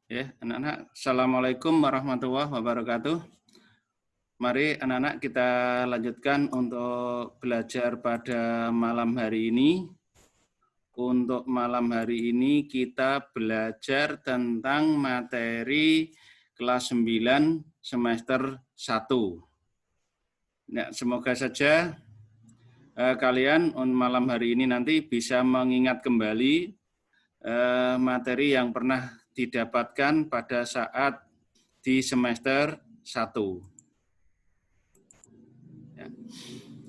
Ya, anak-anak, Assalamualaikum warahmatullahi wabarakatuh. Mari anak-anak kita lanjutkan untuk belajar pada malam hari ini. Untuk malam hari ini kita belajar tentang materi kelas 9 semester 1. Ya, semoga saja kalian malam hari ini nanti bisa mengingat kembali materi yang pernah didapatkan pada saat di semester 1. Ya.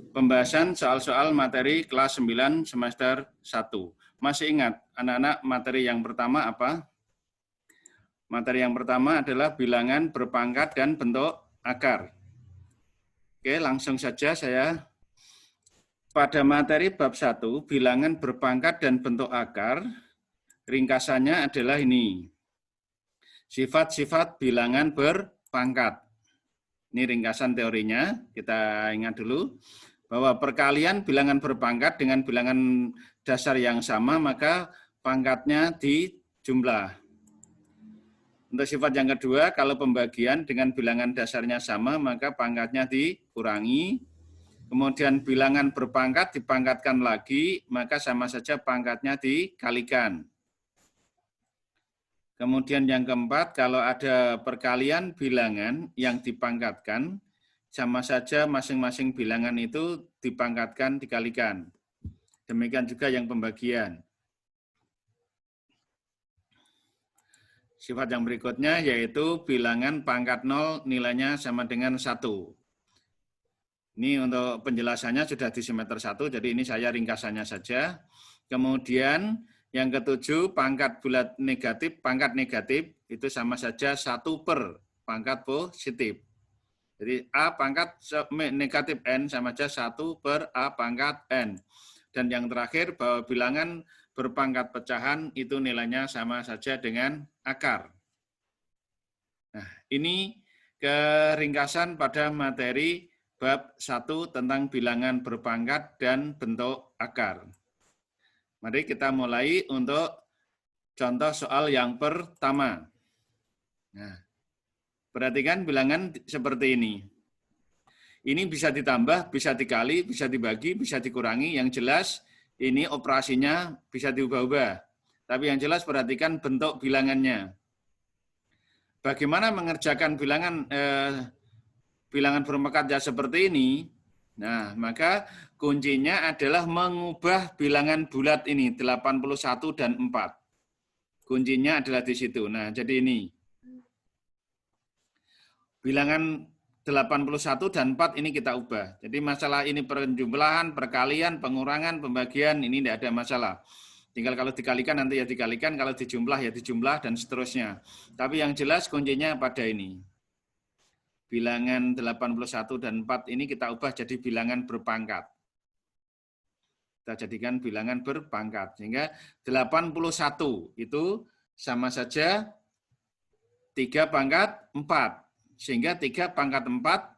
Pembahasan soal-soal materi kelas 9 semester 1. Masih ingat anak-anak materi yang pertama apa? Materi yang pertama adalah bilangan berpangkat dan bentuk akar. Oke, langsung saja saya pada materi bab 1, bilangan berpangkat dan bentuk akar, ringkasannya adalah ini. Sifat-sifat bilangan berpangkat. Ini ringkasan teorinya, kita ingat dulu bahwa perkalian bilangan berpangkat dengan bilangan dasar yang sama, maka pangkatnya dijumlah. Untuk sifat yang kedua, kalau pembagian dengan bilangan dasarnya sama, maka pangkatnya dikurangi. Kemudian bilangan berpangkat dipangkatkan lagi, maka sama saja pangkatnya dikalikan. Kemudian yang keempat, kalau ada perkalian bilangan yang dipangkatkan, sama saja masing-masing bilangan itu dipangkatkan, dikalikan. Demikian juga yang pembagian. Sifat yang berikutnya yaitu bilangan pangkat 0 nilainya sama dengan 1. Ini untuk penjelasannya sudah di semester 1, jadi ini saya ringkasannya saja. Kemudian yang ketujuh, pangkat bulat negatif, pangkat negatif itu sama saja 1 per pangkat positif. Jadi A pangkat negatif N sama saja 1 per A pangkat N. Dan yang terakhir, bahwa bilangan berpangkat pecahan itu nilainya sama saja dengan akar. Nah, ini keringkasan pada materi bab 1 tentang bilangan berpangkat dan bentuk akar. Mari kita mulai untuk contoh soal yang pertama. Nah, perhatikan bilangan seperti ini. Ini bisa ditambah, bisa dikali, bisa dibagi, bisa dikurangi. Yang jelas ini operasinya bisa diubah-ubah. Tapi yang jelas perhatikan bentuk bilangannya. Bagaimana mengerjakan bilangan berpangkat ya seperti ini? Nah, maka kuncinya adalah mengubah bilangan bulat ini, 81 dan 4. Kuncinya adalah di situ. Nah, jadi ini. Bilangan 81 dan 4 ini kita ubah. Jadi masalah ini penjumlahan, perkalian, pengurangan, pembagian, ini tidak ada masalah. Tinggal kalau dikalikan nanti ya dikalikan, kalau dijumlah ya dijumlah, dan seterusnya. Tapi yang jelas kuncinya pada ini. Bilangan 81 dan 4 ini kita ubah jadi bilangan berpangkat. Kita jadikan bilangan berpangkat. Sehingga 81 itu sama saja 3 pangkat 4. Sehingga 3 pangkat 4,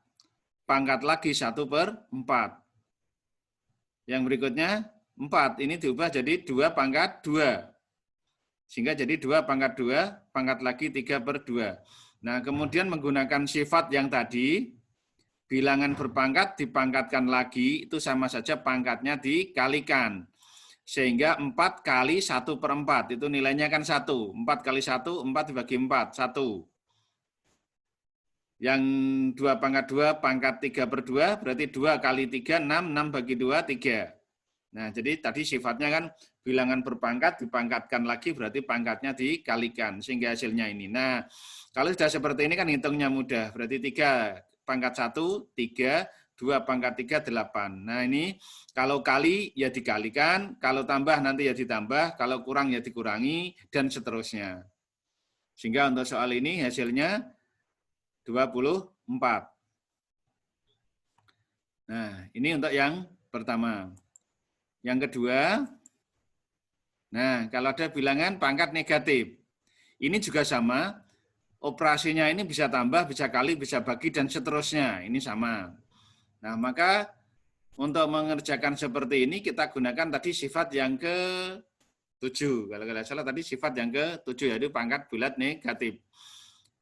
pangkat lagi 1 per 4. Yang berikutnya 4, ini diubah jadi 2 pangkat 2. Sehingga jadi 2 pangkat 2, pangkat lagi 3 per 2. Nah, kemudian menggunakan sifat yang tadi, bilangan berpangkat dipangkatkan lagi, itu sama saja pangkatnya dikalikan. Sehingga 4 kali 1 per 4, itu nilainya kan 1. 4 kali 1, 4 dibagi 4, 1. Yang 2 pangkat 2, pangkat 3 per 2, berarti 2 kali 3, 6, 6 bagi 2, 3. Nah, jadi tadi sifatnya kan bilangan berpangkat dipangkatkan lagi, berarti pangkatnya dikalikan, sehingga hasilnya ini. Nah, kalau sudah seperti ini kan hitungnya mudah, berarti 3 pangkat 1, 3, 2 pangkat 3, 8. Nah, ini kalau kali ya dikalikan, kalau tambah nanti ya ditambah, kalau kurang ya dikurangi, dan seterusnya. Sehingga untuk soal ini hasilnya 24. Nah, ini untuk yang pertama. Yang kedua, nah kalau ada bilangan pangkat negatif, ini juga sama, operasinya ini bisa tambah, bisa kali, bisa bagi, dan seterusnya. Ini sama. Nah, maka untuk mengerjakan seperti ini, kita gunakan tadi sifat yang 7. Kalau tidak salah tadi sifat yang ke-7, yaitu pangkat bulat negatif.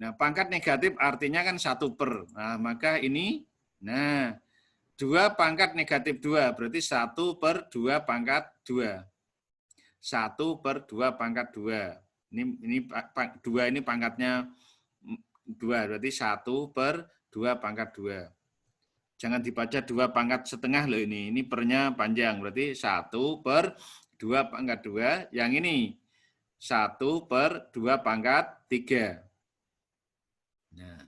Nah, pangkat negatif artinya kan 1/. Nah, maka ini, nah, 2 pangkat negatif 2, berarti 1/2 pangkat 2. 1/2 pangkat 2. Ini 2 ini pangkatnya 2, berarti 1/2 pangkat 2. Jangan dibaca 2 pangkat setengah loh ini pernya panjang, berarti 1/2 pangkat 2, yang ini 1/2 pangkat 3. Nah,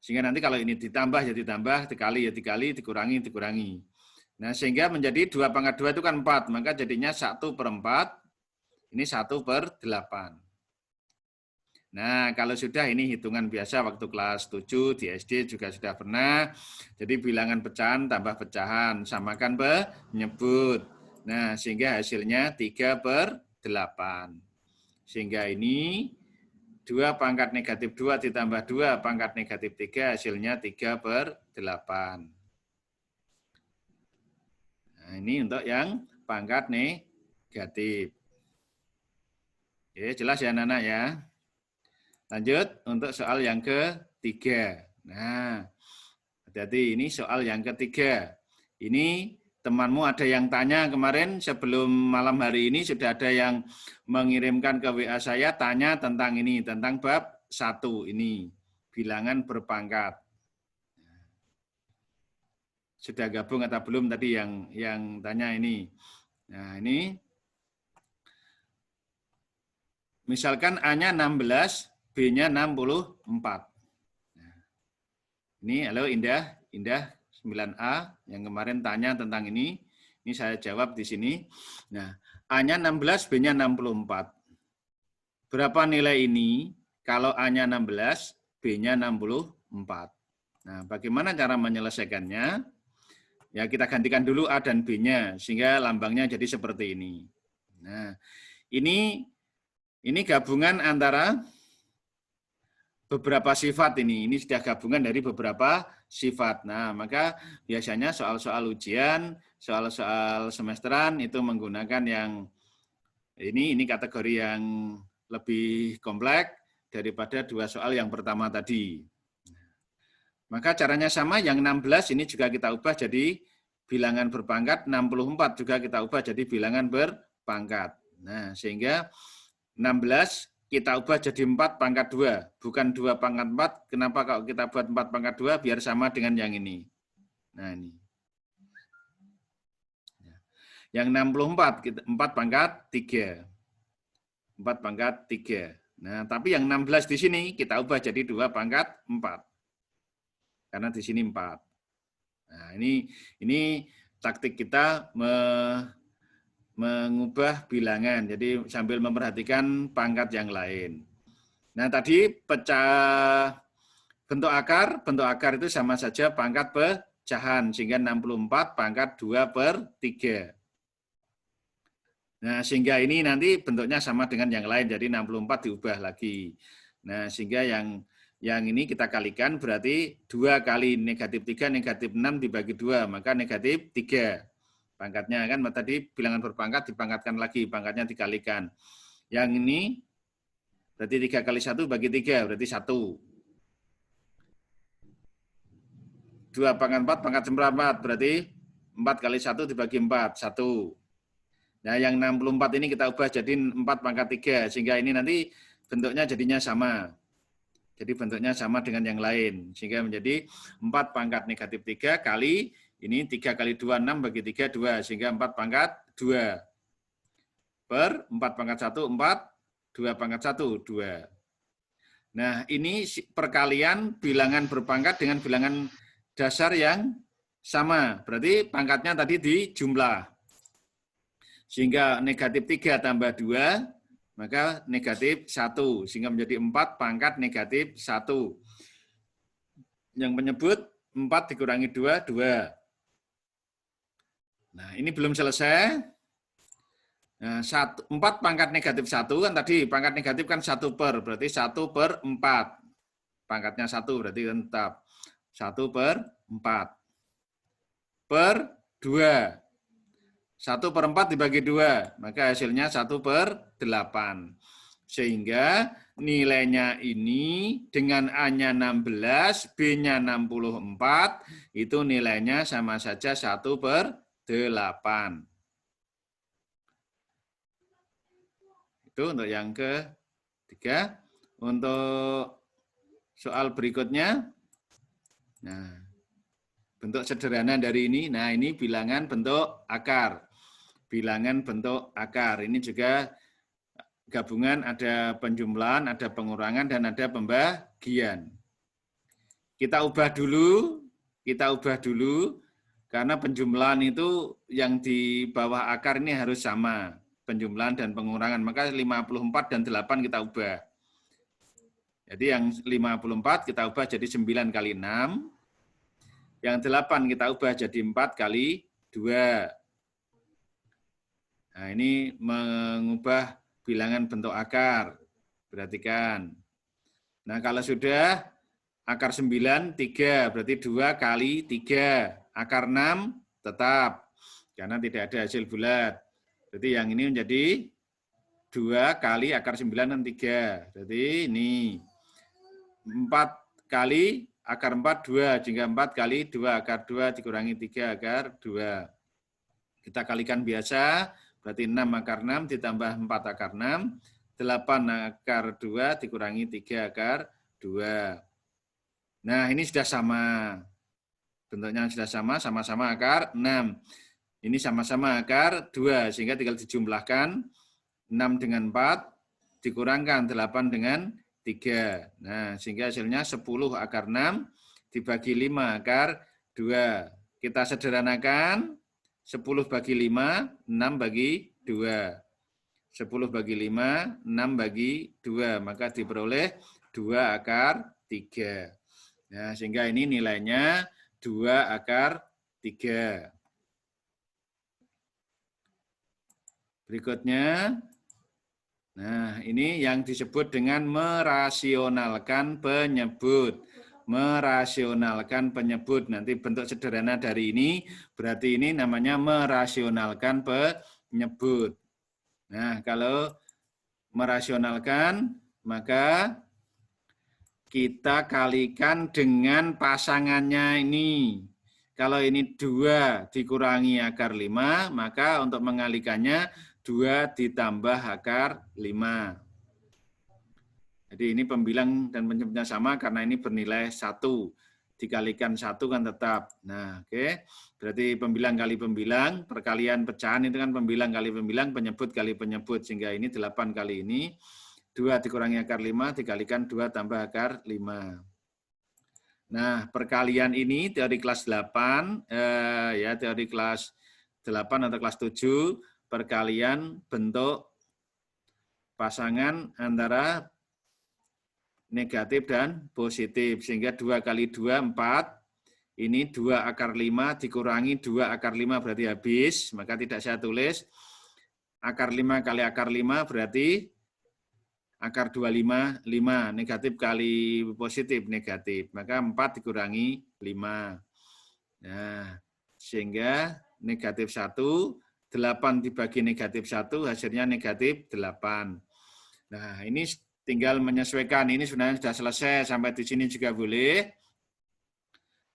sehingga nanti kalau ini ditambah ya ditambah, dikali ya dikali, dikurangi. Nah, sehingga menjadi 2 pangkat 2 itu kan 4, maka jadinya 1/4, ini 1/8. Nah, kalau sudah ini hitungan biasa waktu kelas 7 di SD juga sudah pernah. Jadi bilangan pecahan tambah pecahan, samakan penyebut. Nah, sehingga hasilnya 3/8. Sehingga ini 2 pangkat negatif 2 ditambah 2 pangkat negatif 3, hasilnya 3/8. Nah, ini untuk yang pangkat negatif. Oke, jelas ya anak-anak ya. Lanjut untuk soal yang ketiga. Nah, hati-hati, ini soal yang ketiga. Ini temanmu ada yang tanya kemarin sebelum malam hari ini sudah ada yang mengirimkan ke WA saya tanya tentang ini, tentang bab 1 ini, bilangan berpangkat. Sudah gabung atau belum tadi yang tanya ini. Nah, ini misalkan A-nya 16, B-nya 64. Nah, ini halo Indah 9A yang kemarin tanya tentang ini saya jawab di sini. Nah, A-nya 16, B-nya 64. Berapa nilai ini kalau A-nya 16, B-nya 64? Nah, bagaimana cara menyelesaikannya? Ya, kita gantikan dulu A dan B-nya sehingga lambangnya jadi seperti ini. Nah, ini gabungan antara beberapa sifat ini sudah gabungan dari beberapa sifat. Nah, maka biasanya soal-soal ujian, soal-soal semesteran itu menggunakan yang ini kategori yang lebih kompleks daripada 2 soal yang pertama tadi. Maka caranya sama, yang 16 ini juga kita ubah jadi bilangan berpangkat, 64 juga kita ubah jadi bilangan berpangkat. Nah, sehingga 16 kita ubah jadi 4 pangkat 2, bukan 2 pangkat 4. Kenapa kalau kita buat 4 pangkat 2? Biar sama dengan yang ini. Nah, ini. Yang 64, 4 pangkat 3. 4 pangkat 3. Nah, tapi yang 16 di sini kita ubah jadi 2 pangkat 4. Karena di sini 4. Nah, ini taktik kita mengubah bilangan, jadi sambil memperhatikan pangkat yang lain. Nah, tadi pecah bentuk akar itu sama saja pangkat pecahan, sehingga 64 pangkat 2/3. Nah, sehingga ini nanti bentuknya sama dengan yang lain, jadi 64 diubah lagi. Nah, sehingga yang ini kita kalikan, berarti 2 kali negatif 3, negatif 6 dibagi 2, maka negatif 3. Pangkatnya kan tadi bilangan berpangkat dipangkatkan lagi, pangkatnya dikalikan. Yang ini berarti 3 kali 1 bagi 3, berarti 1. 2 pangkat 4, pangkat seperempat, berarti 4 kali 1 dibagi 4, 1. Nah, yang 64 ini kita ubah jadi 4 pangkat 3, sehingga ini nanti bentuknya jadinya sama. Jadi bentuknya sama dengan yang lain, sehingga menjadi 4 pangkat negatif 3 kali ini 3 kali 2, 6 bagi 3, 2. Sehingga 4 pangkat 2. Per 4 pangkat 1, 4. 2 pangkat 1, 2. Nah, ini perkalian bilangan berpangkat dengan bilangan dasar yang sama. Berarti pangkatnya tadi dijumlah. Sehingga negatif 3 tambah 2, maka negatif 1. Sehingga menjadi 4 pangkat negatif 1. Yang menyebut 4 dikurangi 2, 2. Nah, ini belum selesai. Nah, 4 pangkat negatif 1 kan tadi, pangkat negatif kan 1 per, berarti 1/4. Pangkatnya 1, berarti tetap 1/4. Per 2. 1/4 dibagi 2, maka hasilnya 1/8. Sehingga nilainya ini dengan A-nya 16, B-nya 64, itu nilainya sama saja 1/8. Itu untuk yang ketiga. Untuk soal berikutnya, nah, bentuk sederhana dari ini, nah ini bilangan bentuk akar. Bilangan bentuk akar, ini juga gabungan, ada penjumlahan, ada pengurangan, dan ada pembagian. Kita ubah dulu, karena penjumlahan itu yang di bawah akar ini harus sama, penjumlahan dan pengurangan, maka 54 dan 8 kita ubah. Jadi yang 54 kita ubah jadi 9 kali 6, yang 8 kita ubah jadi 4 kali 2. Nah, ini mengubah bilangan bentuk akar. Perhatikan. Nah, kalau sudah akar 9, 3, berarti 2 kali 3. Akar 6 tetap, karena tidak ada hasil bulat. Berarti yang ini menjadi 2 kali akar 9 dan 3. Berarti ini 4 kali akar 4, 2. Jika 4 kali 2 akar 2 dikurangi 3 akar 2. Kita kalikan biasa, berarti 6 akar 6 ditambah 4 akar 6, 8 akar 2 dikurangi 3 akar 2. Nah, ini sudah sama. Bentuknya sudah sama, sama-sama akar 6. Ini sama-sama akar 2, sehingga tinggal dijumlahkan 6 dengan 4, dikurangkan 8 dengan 3. Nah, sehingga hasilnya 10 akar 6 dibagi 5 akar 2. Kita sederhanakan, 10 bagi 5, 6 bagi 2. 10 bagi 5, 6 bagi 2. Maka diperoleh 2 akar 3. Nah, sehingga ini nilainya 2 akar 3. Berikutnya, nah ini yang disebut dengan merasionalkan penyebut. Merasionalkan penyebut. Nanti bentuk sederhana dari ini, berarti ini namanya merasionalkan penyebut. Nah, kalau merasionalkan, maka kita kalikan dengan pasangannya ini. Kalau ini 2 dikurangi akar 5, maka untuk mengalikannya 2 ditambah akar 5. Jadi ini pembilang dan penyebutnya sama karena ini bernilai 1. Dikalikan 1 kan tetap. Nah, oke. Berarti pembilang kali pembilang, perkalian pecahan itu kan pembilang kali pembilang, penyebut kali penyebut. Sehingga ini 8 kali ini. 2 dikurangi akar 5 dikalikan 2 tambah akar 5. Nah, perkalian ini teori kelas 8, teori kelas 8 atau kelas 7, perkalian bentuk pasangan antara negatif dan positif. Sehingga 2 kali 2, 4. Ini 2 akar 5 dikurangi 2 akar 5 berarti habis. Maka tidak saya tulis. Akar 5 kali akar 5 berarti akar 25, 5. Negatif kali positif, negatif. Maka 4 dikurangi 5. Nah, sehingga negatif 1, 8 dibagi negatif 1, hasilnya negatif 8. Nah, ini tinggal menyesuaikan. Ini sebenarnya sudah selesai. Sampai di sini juga boleh.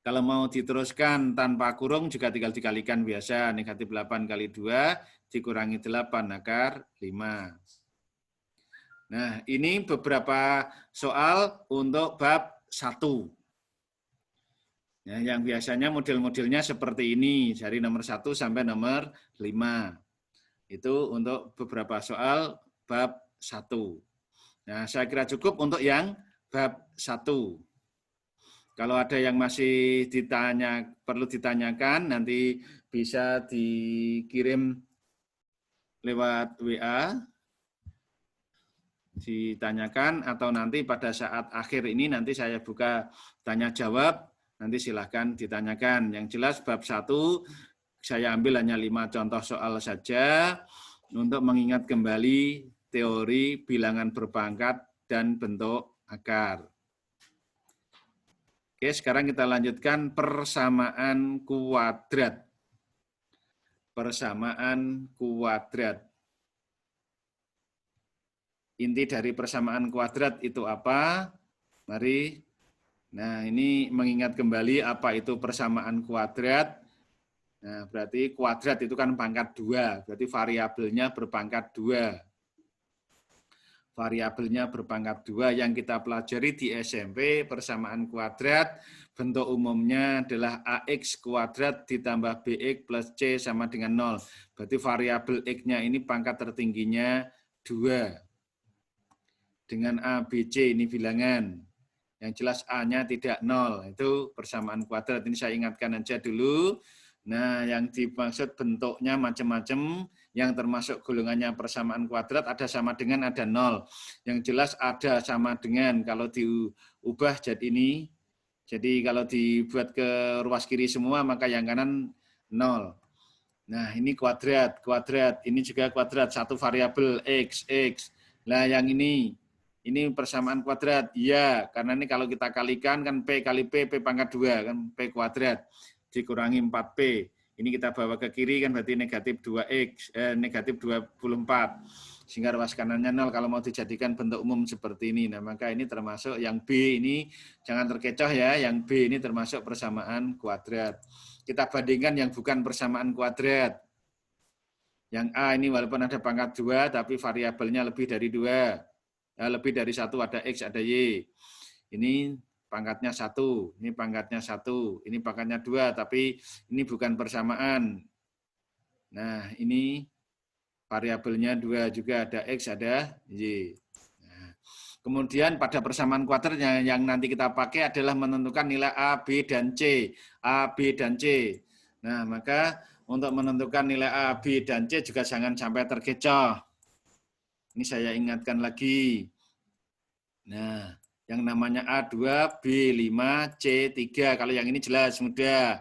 Kalau mau diteruskan tanpa kurung juga tinggal dikalikan biasa. Negatif 8 kali 2 dikurangi 8 akar 5. Nah, ini beberapa soal untuk bab 1. Ya, yang biasanya model-modelnya seperti ini, dari nomor 1 sampai nomor 5. Itu untuk beberapa soal bab 1. Nah, saya kira cukup untuk yang bab 1. Kalau ada yang masih perlu ditanyakan, nanti bisa dikirim lewat WA, ditanyakan, atau nanti pada saat akhir ini nanti saya buka tanya jawab, nanti silahkan ditanyakan. Yang jelas bab 1 saya ambil hanya 5 contoh soal saja untuk mengingat kembali teori bilangan berpangkat dan bentuk akar. Oke, sekarang kita lanjutkan persamaan kuadrat. persamaan kuadrat. Inti dari persamaan kuadrat itu apa? Mari. Nah, ini mengingat kembali apa itu persamaan kuadrat. Nah, berarti kuadrat itu kan pangkat 2, berarti variabelnya berpangkat 2. Variabelnya berpangkat 2 yang kita pelajari di SMP, persamaan kuadrat, bentuk umumnya adalah AX kuadrat ditambah BX plus C sama dengan 0. Berarti variabel X-nya ini pangkat tertingginya 2. Dengan A, B, C ini bilangan. Yang jelas A-nya tidak 0. Itu persamaan kuadrat. Ini saya ingatkan aja dulu. Nah, yang dimaksud bentuknya macam-macam, yang termasuk golongannya persamaan kuadrat ada sama dengan, ada 0. Yang jelas ada sama dengan, kalau diubah jadi ini, jadi kalau dibuat ke ruas kiri semua, maka yang kanan 0. Nah, ini kuadrat, ini juga kuadrat, satu variabel X. Nah, yang ini persamaan kuadrat, ya, karena ini kalau kita kalikan kan P kali P pangkat 2, kan P kuadrat. Dikurangi 4P. Ini kita bawa ke kiri kan berarti negatif 2X, negatif 24. Sehingga ruas kanannya 0 kalau mau dijadikan bentuk umum seperti ini. Nah, maka ini termasuk yang B ini, jangan terkecoh ya, yang B ini termasuk persamaan kuadrat. Kita bandingkan yang bukan persamaan kuadrat. Yang A ini walaupun ada pangkat 2, tapi variabelnya lebih dari 2. Ya, lebih dari 1, ada X, ada Y. Ini pangkatnya 1, ini pangkatnya 1, ini pangkatnya 2, tapi ini bukan persamaan. Nah, ini variabelnya 2 juga, ada X, ada Y. Nah, kemudian pada persamaan kuadrat yang nanti kita pakai adalah menentukan nilai A, B, dan C. A, B, dan C. Nah, maka untuk menentukan nilai A, B, dan C juga jangan sampai terkecoh. Ini saya ingatkan lagi. Nah, yang namanya A2, B5, C3. Kalau yang ini jelas, mudah.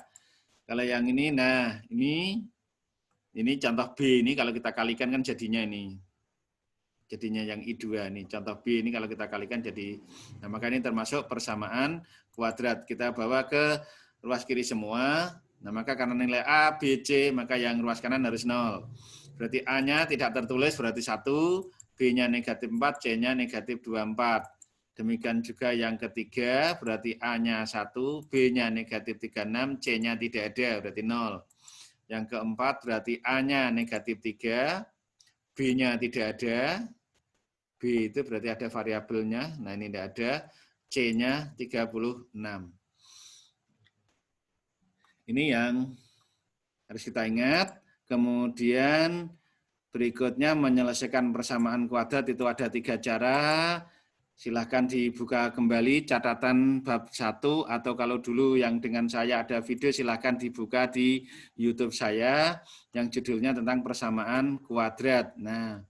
Kalau yang ini, nah ini contoh B ini kalau kita kalikan kan jadinya ini. Jadinya yang I2 nih. Contoh B ini kalau kita kalikan jadi, nah maka ini termasuk persamaan kuadrat. Kita bawa ke ruas kiri semua. Nah maka karena nilai A, B, C, maka yang ruas kanan harus 0. Berarti A-nya tidak tertulis, berarti 1. B-nya negatif 4, C-nya negatif 24. Demikian juga yang ketiga, berarti A-nya 1, B-nya negatif 36, C-nya tidak ada, berarti 0. Yang keempat, berarti A-nya negatif 3, B-nya tidak ada, B itu berarti ada variabelnya, nah ini tidak ada, C-nya 36. Ini yang harus kita ingat. Kemudian berikutnya menyelesaikan persamaan kuadrat itu ada 3 cara. Silahkan dibuka kembali catatan bab 1 atau kalau dulu yang dengan saya ada video silahkan dibuka di YouTube saya yang judulnya tentang persamaan kuadrat. Nah,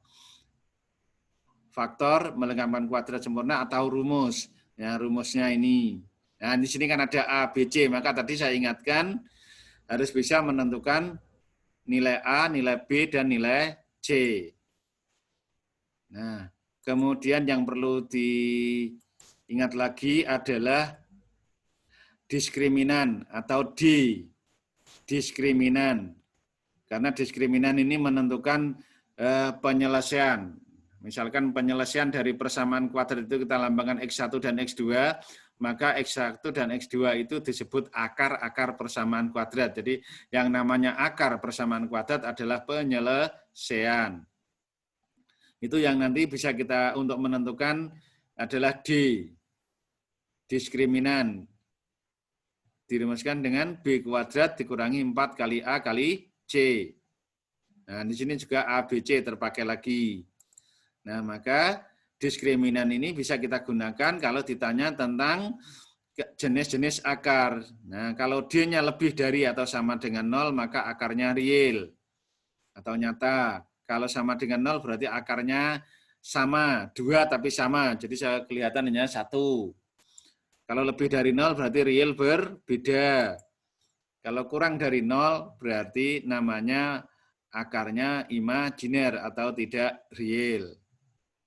faktor melengkapkan kuadrat sempurna atau rumus. Ya, rumusnya ini. Nah, di sini kan ada A, B, C, maka tadi saya ingatkan harus bisa menentukan nilai A, nilai B, dan nilai C. Nah, kemudian yang perlu diingat lagi adalah diskriminan atau diskriminan. Karena diskriminan ini menentukan penyelesaian. Misalkan penyelesaian dari persamaan kuadrat itu kita lambangkan X1 dan X2, maka X1 dan X2 itu disebut akar-akar persamaan kuadrat. Jadi yang namanya akar persamaan kuadrat adalah penyelesaian. Itu yang nanti bisa kita untuk menentukan adalah diskriminan. Dirumuskan dengan B kuadrat dikurangi 4 kali A kali C. Nah, di sini juga A, B, C terpakai lagi. Nah, maka diskriminan ini bisa kita gunakan kalau ditanya tentang jenis-jenis akar. Nah, kalau D-nya lebih dari atau sama dengan 0, maka akarnya real atau nyata. Kalau sama dengan 0 berarti akarnya sama, 2 tapi sama. Jadi saya kelihatan hanya 1. Kalau lebih dari 0 berarti real berbeda. Kalau kurang dari 0 berarti namanya akarnya imajiner atau tidak real.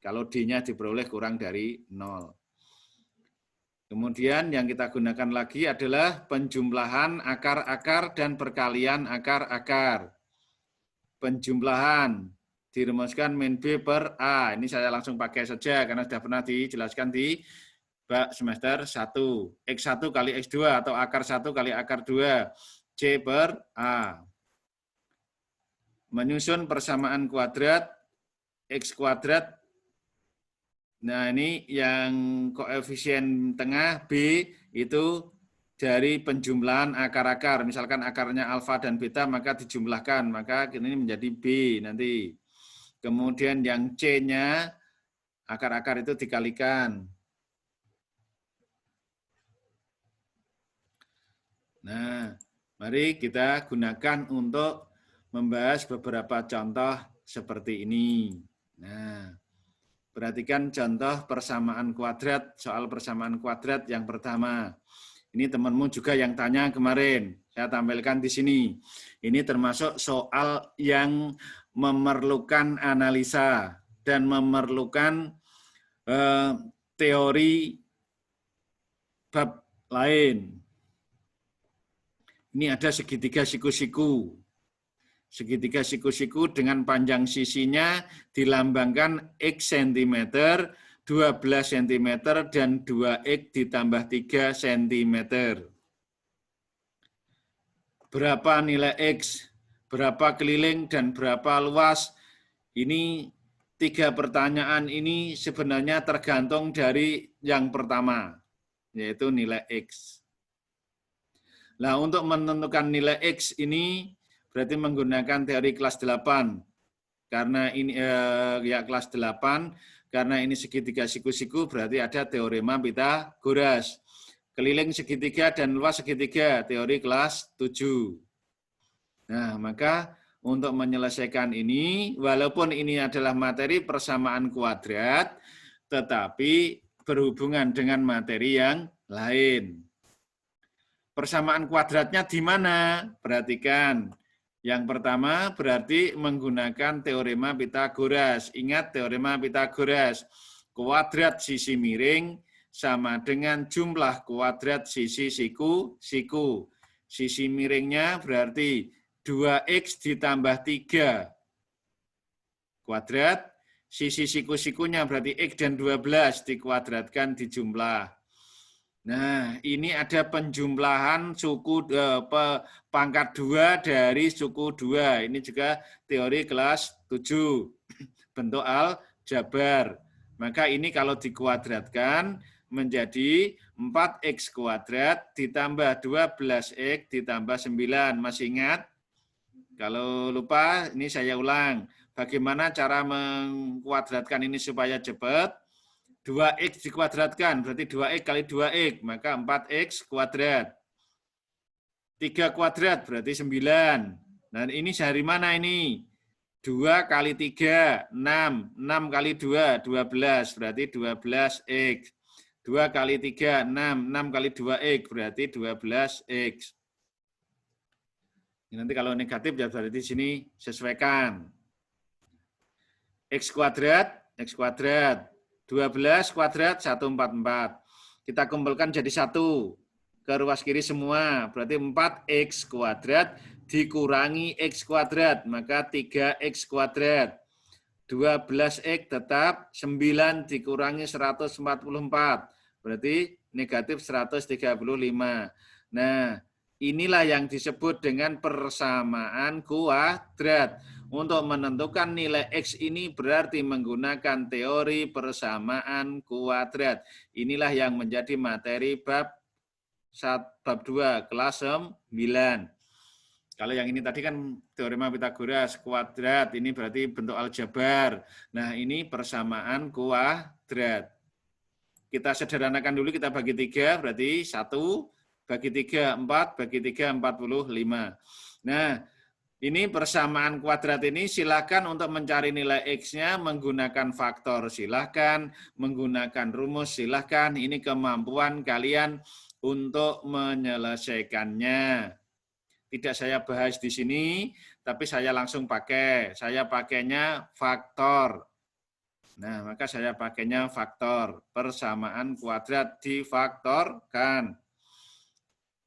Kalau D-nya diperoleh kurang dari 0. Kemudian yang kita gunakan lagi adalah penjumlahan akar-akar dan perkalian akar-akar. penjumlahan. Dirumuskan min B per A. Ini saya langsung pakai saja karena sudah pernah dijelaskan di bab semester 1. X1 kali X2 atau akar 1 kali akar 2. C per A. Menyusun persamaan kuadrat X kuadrat. Nah, ini yang koefisien tengah B itu dari penjumlahan akar-akar. Misalkan akarnya alfa dan beta, maka dijumlahkan. Maka ini menjadi B nanti. Kemudian yang C-nya, akar-akar itu dikalikan. Nah, mari kita gunakan untuk membahas beberapa contoh seperti ini. Nah, perhatikan contoh persamaan kuadrat, soal persamaan kuadrat yang pertama. Ini temanmu juga yang tanya kemarin, saya tampilkan di sini. Ini termasuk soal yang memerlukan analisa dan memerlukan teori bab lain. Ini ada segitiga siku-siku. Segitiga siku-siku dengan panjang sisinya dilambangkan X cm, 12 cm, dan 2X ditambah 3 cm. Berapa nilai X, berapa keliling, dan berapa luas? Ini 3 pertanyaan ini sebenarnya tergantung dari yang pertama, yaitu nilai X. Nah, untuk menentukan nilai X ini berarti menggunakan teori kelas 8. Karena ini kelas 8, karena ini segitiga siku-siku berarti ada teorema Pythagoras. Keliling segitiga dan luas segitiga, teori kelas 7. Nah, maka untuk menyelesaikan ini, walaupun ini adalah materi persamaan kuadrat, tetapi berhubungan dengan materi yang lain. Persamaan kuadratnya di mana? Perhatikan. Yang pertama berarti menggunakan teorema Pythagoras. Ingat teorema Pythagoras. Kuadrat sisi miring sama dengan jumlah kuadrat sisi siku-siku. Sisi miringnya berarti 2X ditambah 3 kuadrat. Sisi siku-sikunya berarti X dan 12 dikuadratkan dijumlah. Nah, ini ada penjumlahan suku pangkat 2 dari suku 2. Ini juga teori kelas 7. Bentuk aljabar. Maka ini kalau dikuadratkan menjadi 4X kuadrat ditambah 12X ditambah 9. Masih ingat? Kalau lupa, ini saya ulang. Bagaimana cara mengkuadratkan ini supaya cepat? 2X dikuadratkan, berarti 2X kali 2X, maka 4X kuadrat. 3 kuadrat, berarti 9. Nah, ini dari mana ini? 2 kali 3, 6. 6 kali 2, 12, berarti 12X. 2 kali 3, 6. 6 kali 2X, berarti 12X. Nanti kalau negatif, ya berarti di sini sesuaikan. X kuadrat, X kuadrat. 12 kuadrat 144. Kita kumpulkan jadi 1. Ke ruas kiri semua. Berarti 4X kuadrat dikurangi X kuadrat. Maka 3X kuadrat. 12X tetap 9 dikurangi 144. Berarti negatif 135. Nah, inilah yang disebut dengan persamaan kuadrat. Untuk menentukan nilai X ini berarti menggunakan teori persamaan kuadrat. Inilah yang menjadi materi bab 2 kelas 9. Kalau yang ini tadi kan teorema Pythagoras kuadrat, ini berarti bentuk aljabar. Nah, ini persamaan kuadrat. Kita sederhanakan dulu, kita bagi 3, berarti 1, bagi 3, 4, bagi 3, 45. Nah, ini persamaan kuadrat ini silakan untuk mencari nilai X-nya menggunakan faktor silakan, menggunakan rumus silakan. Ini kemampuan kalian untuk menyelesaikannya. Tidak saya bahas di sini, tapi saya langsung pakai. Saya pakainya faktor. Nah, maka saya pakainya faktor. Persamaan kuadrat difaktorkan.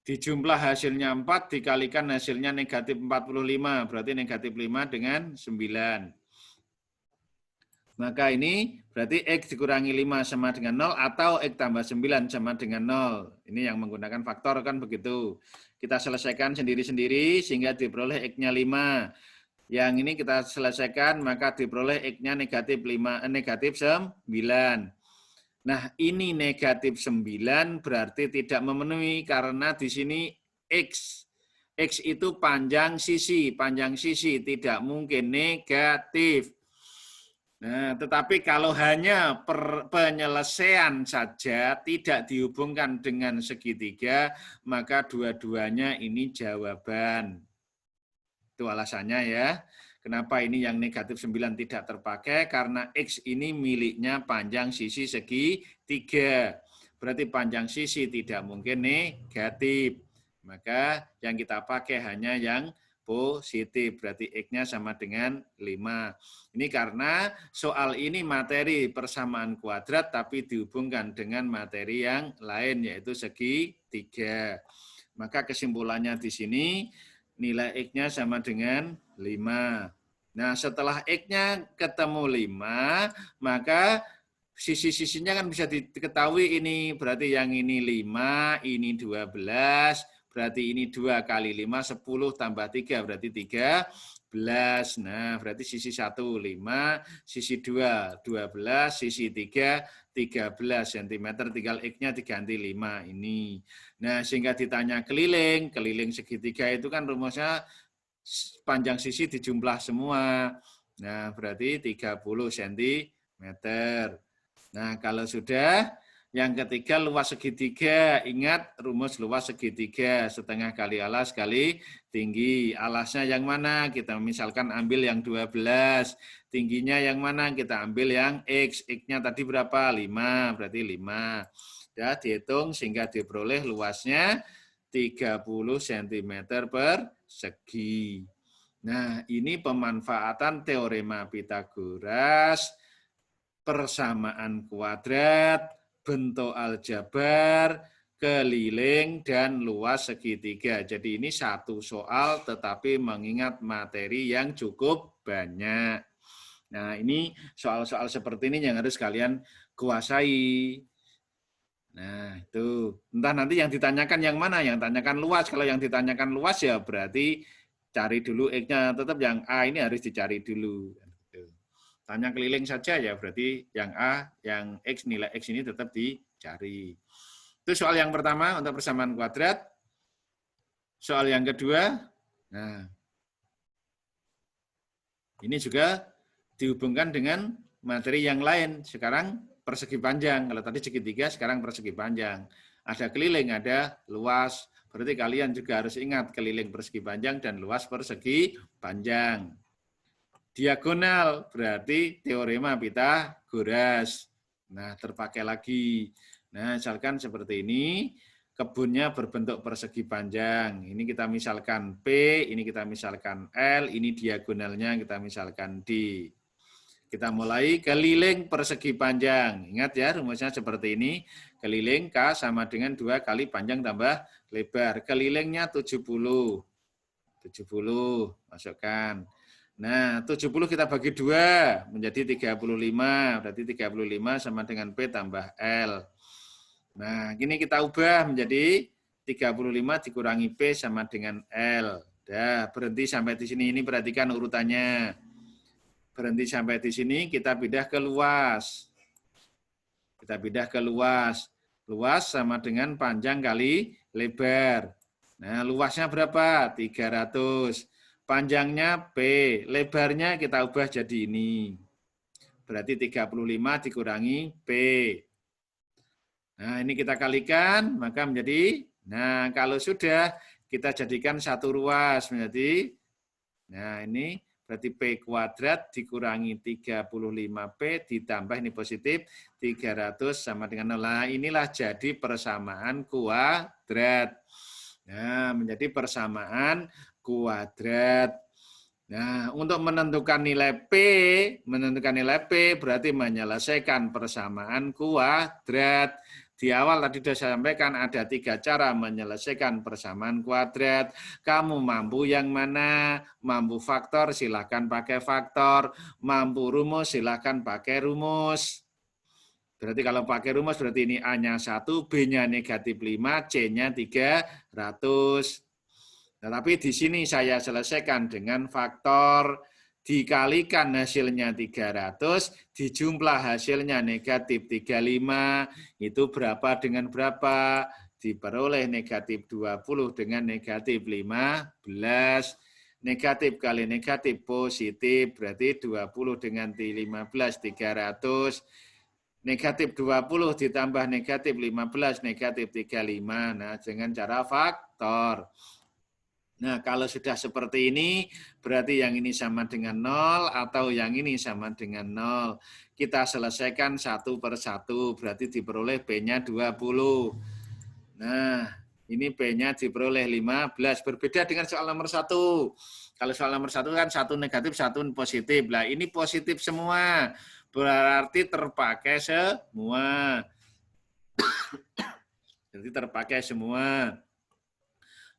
Dijumlah hasilnya 4, dikalikan hasilnya negatif 45. Berarti negatif 5 dengan 9. Maka ini berarti X dikurangi 5 sama dengan 0 atau X tambah 9 sama dengan 0. Ini yang menggunakan faktor kan begitu. Kita selesaikan sendiri-sendiri sehingga diperoleh X-nya 5. Yang ini kita selesaikan maka diperoleh X-nya negatif 5, negatif 9. Nah ini negatif 9 berarti tidak memenuhi karena di sini X. X itu panjang sisi tidak mungkin negatif. Nah, tetapi kalau hanya penyelesaian saja tidak dihubungkan dengan segitiga, maka dua-duanya ini jawaban. Itu alasannya ya. Kenapa ini yang negatif 9 tidak terpakai? Karena X ini miliknya panjang sisi segitiga. Berarti panjang sisi tidak mungkin negatif. Maka yang kita pakai hanya yang positif, berarti X-nya sama dengan 5. Ini karena soal ini materi persamaan kuadrat tapi dihubungkan dengan materi yang lain yaitu segitiga. Maka kesimpulannya di sini nilai X-nya sama dengan 5. Nah setelah X-nya ketemu 5, maka sisi-sisinya kan bisa diketahui ini, berarti yang ini 5, ini 12, berarti ini 2 kali 5, 10 tambah 3, berarti 13. Nah, berarti sisi 1, 5, sisi 2, 12, sisi 3, 13 cm, tinggal X-nya diganti 5 ini. Nah, sehingga ditanya keliling segitiga itu kan rumusnya panjang sisi dijumlah semua. Nah, berarti 30 cm. Nah, kalau sudah, yang ketiga luas segitiga. Ingat rumus luas segitiga, setengah kali alas kali tinggi. Alasnya yang mana? Kita misalkan ambil yang 12. Tingginya yang mana? Kita ambil yang X. X-nya tadi berapa? 5, berarti 5. Ya, dihitung sehingga diperoleh luasnya 30 cm persegi. Nah, ini pemanfaatan teorema Pythagoras, persamaan kuadrat, bentuk aljabar, keliling, dan luas segitiga. Jadi ini satu soal tetapi mengingat materi yang cukup banyak. Nah ini soal-soal seperti ini yang harus kalian kuasai. Nah itu, entah nanti yang ditanyakan yang mana, yang tanyakan luas. Kalau yang ditanyakan luas ya berarti cari dulu X-nya, tetap yang A ini harus dicari dulu. Tanya keliling saja ya berarti yang A, yang X, nilai X ini tetap dicari. Itu soal yang pertama untuk persamaan kuadrat. Soal yang kedua, nah ini juga dihubungkan dengan materi yang lain. Sekarang persegi panjang, kalau tadi segitiga, sekarang persegi panjang. Ada keliling, ada luas. Berarti kalian juga harus ingat keliling persegi panjang dan luas persegi panjang. Diagonal berarti teorema Pythagoras. Nah, terpakai lagi. Nah, misalkan seperti ini, kebunnya berbentuk persegi panjang. Ini kita misalkan P, ini kita misalkan L, ini diagonalnya kita misalkan D. Kita mulai keliling persegi panjang. Ingat ya, rumusnya seperti ini. Keliling K sama dengan 2 kali panjang tambah lebar. Kelilingnya 70. 70, masukkan. Nah, 70 kita bagi 2 menjadi 35. Berarti 35 sama dengan P tambah L. Nah, ini kita ubah menjadi 35 dikurangi P sama dengan L. Dah, berhenti sampai di sini. Ini perhatikan urutannya. Berhenti sampai di sini, kita pindah ke luas. Kita pindah ke luas. Luas sama dengan panjang kali lebar. Nah, luasnya berapa? 300. Panjangnya P, lebarnya kita ubah jadi ini. Berarti 35 dikurangi P. Nah, ini kita kalikan, maka menjadi, nah kalau sudah, kita jadikan satu ruas menjadi, nah ini berarti P kuadrat dikurangi 35P ditambah ini positif 300 sama dengan 0. Nah, inilah jadi persamaan kuadrat. Nah, menjadi persamaan kuadrat. Nah, untuk menentukan nilai P berarti menyelesaikan persamaan kuadrat. Di awal tadi sudah saya sampaikan ada 3 cara menyelesaikan persamaan kuadrat. Kamu mampu yang mana? Mampu faktor, silakan pakai faktor. Mampu rumus, silakan pakai rumus. Berarti kalau pakai rumus berarti ini A-nya 1, B-nya negatif 5, C-nya 300. Nah, tapi di sini saya selesaikan dengan faktor. Dikalikan hasilnya 300, dijumlah hasilnya negatif 35, itu berapa dengan berapa? Diperoleh negatif 20 dengan negatif 15. Negatif kali negatif positif, berarti 20 dengan 15, 300. Negatif 20 ditambah negatif 15, negatif 35. Nah, dengan cara faktor. Nah, kalau sudah seperti ini, berarti yang ini sama dengan 0 atau yang ini sama dengan 0. Kita selesaikan satu per satu, berarti diperoleh B-nya 20. Nah, ini B-nya diperoleh 15. Berbeda dengan soal nomor 1. Kalau soal nomor 1 kan 1 negatif, 1 positif. Nah, ini positif semua. Berarti terpakai semua. Jadi terpakai semua.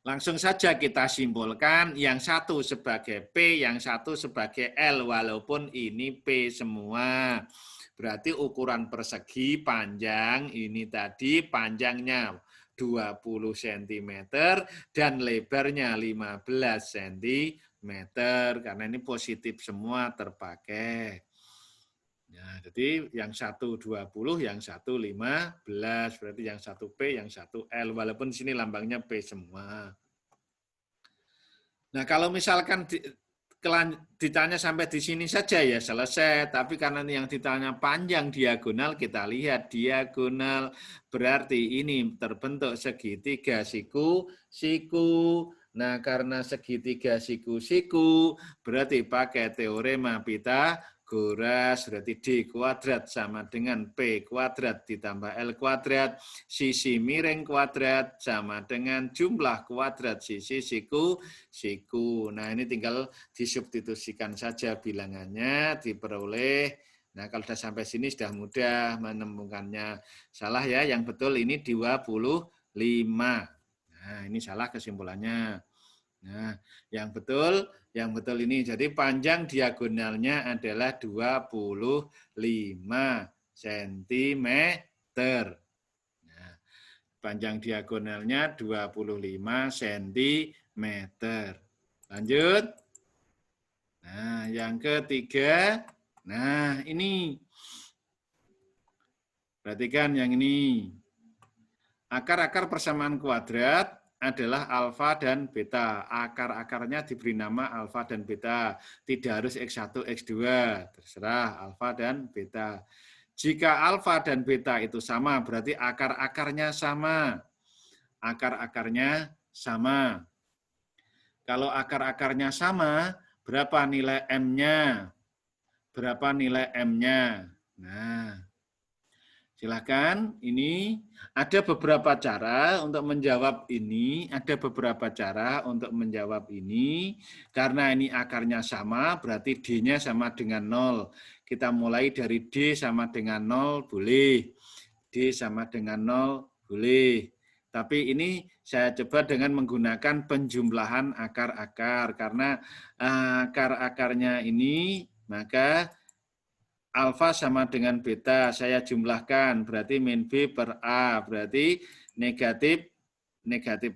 Langsung saja kita simpulkan yang satu sebagai P, yang satu sebagai L, walaupun ini P semua. Berarti ukuran persegi panjang ini tadi panjangnya 20 cm dan lebarnya 15 cm. Karena ini positif semua terpakai. Nah, jadi yang satu 20, yang satu 15, berarti yang satu P, yang satu L, walaupun di sini lambangnya P semua. Nah, kalau misalkan ditanya sampai di sini saja ya selesai, tapi karena yang ditanya panjang diagonal, kita lihat diagonal, berarti ini terbentuk segitiga siku-siku. Nah, karena segitiga siku-siku, berarti pakai teorema Pitagoras, berarti D kuadrat sama dengan P kuadrat ditambah L kuadrat, sisi miring kuadrat sama dengan jumlah kuadrat sisi siku. Nah, ini tinggal disubstitusikan saja bilangannya, diperoleh. Nah, kalau sudah sampai sini sudah mudah menemukannya. Salah ya, yang betul ini 25. Nah, ini salah kesimpulannya. Nah, yang betul ini. Jadi panjang diagonalnya adalah 25 cm. Nah, panjang diagonalnya 25 cm. Lanjut. Nah, yang ketiga. Nah, ini. Perhatikan yang ini. Akar-akar persamaan kuadrat adalah alfa dan beta. Akar-akarnya diberi nama alfa dan beta. Tidak harus X1, X2. Terserah alfa dan beta. Jika alfa dan beta itu sama, berarti akar-akarnya sama. Akar-akarnya sama. Kalau akar-akarnya sama, berapa nilai M-nya? Berapa nilai M-nya? Nah, silakan. Ini ada beberapa cara untuk menjawab ini. Ada beberapa cara untuk menjawab ini. Karena ini akarnya sama, berarti D-nya sama dengan 0. Kita mulai dari D sama dengan 0, boleh. D sama dengan 0, boleh. Tapi ini saya coba dengan menggunakan penjumlahan akar-akar. Karena akar-akarnya ini, maka alfa sama dengan beta, saya jumlahkan, berarti min B per A, berarti negatif 6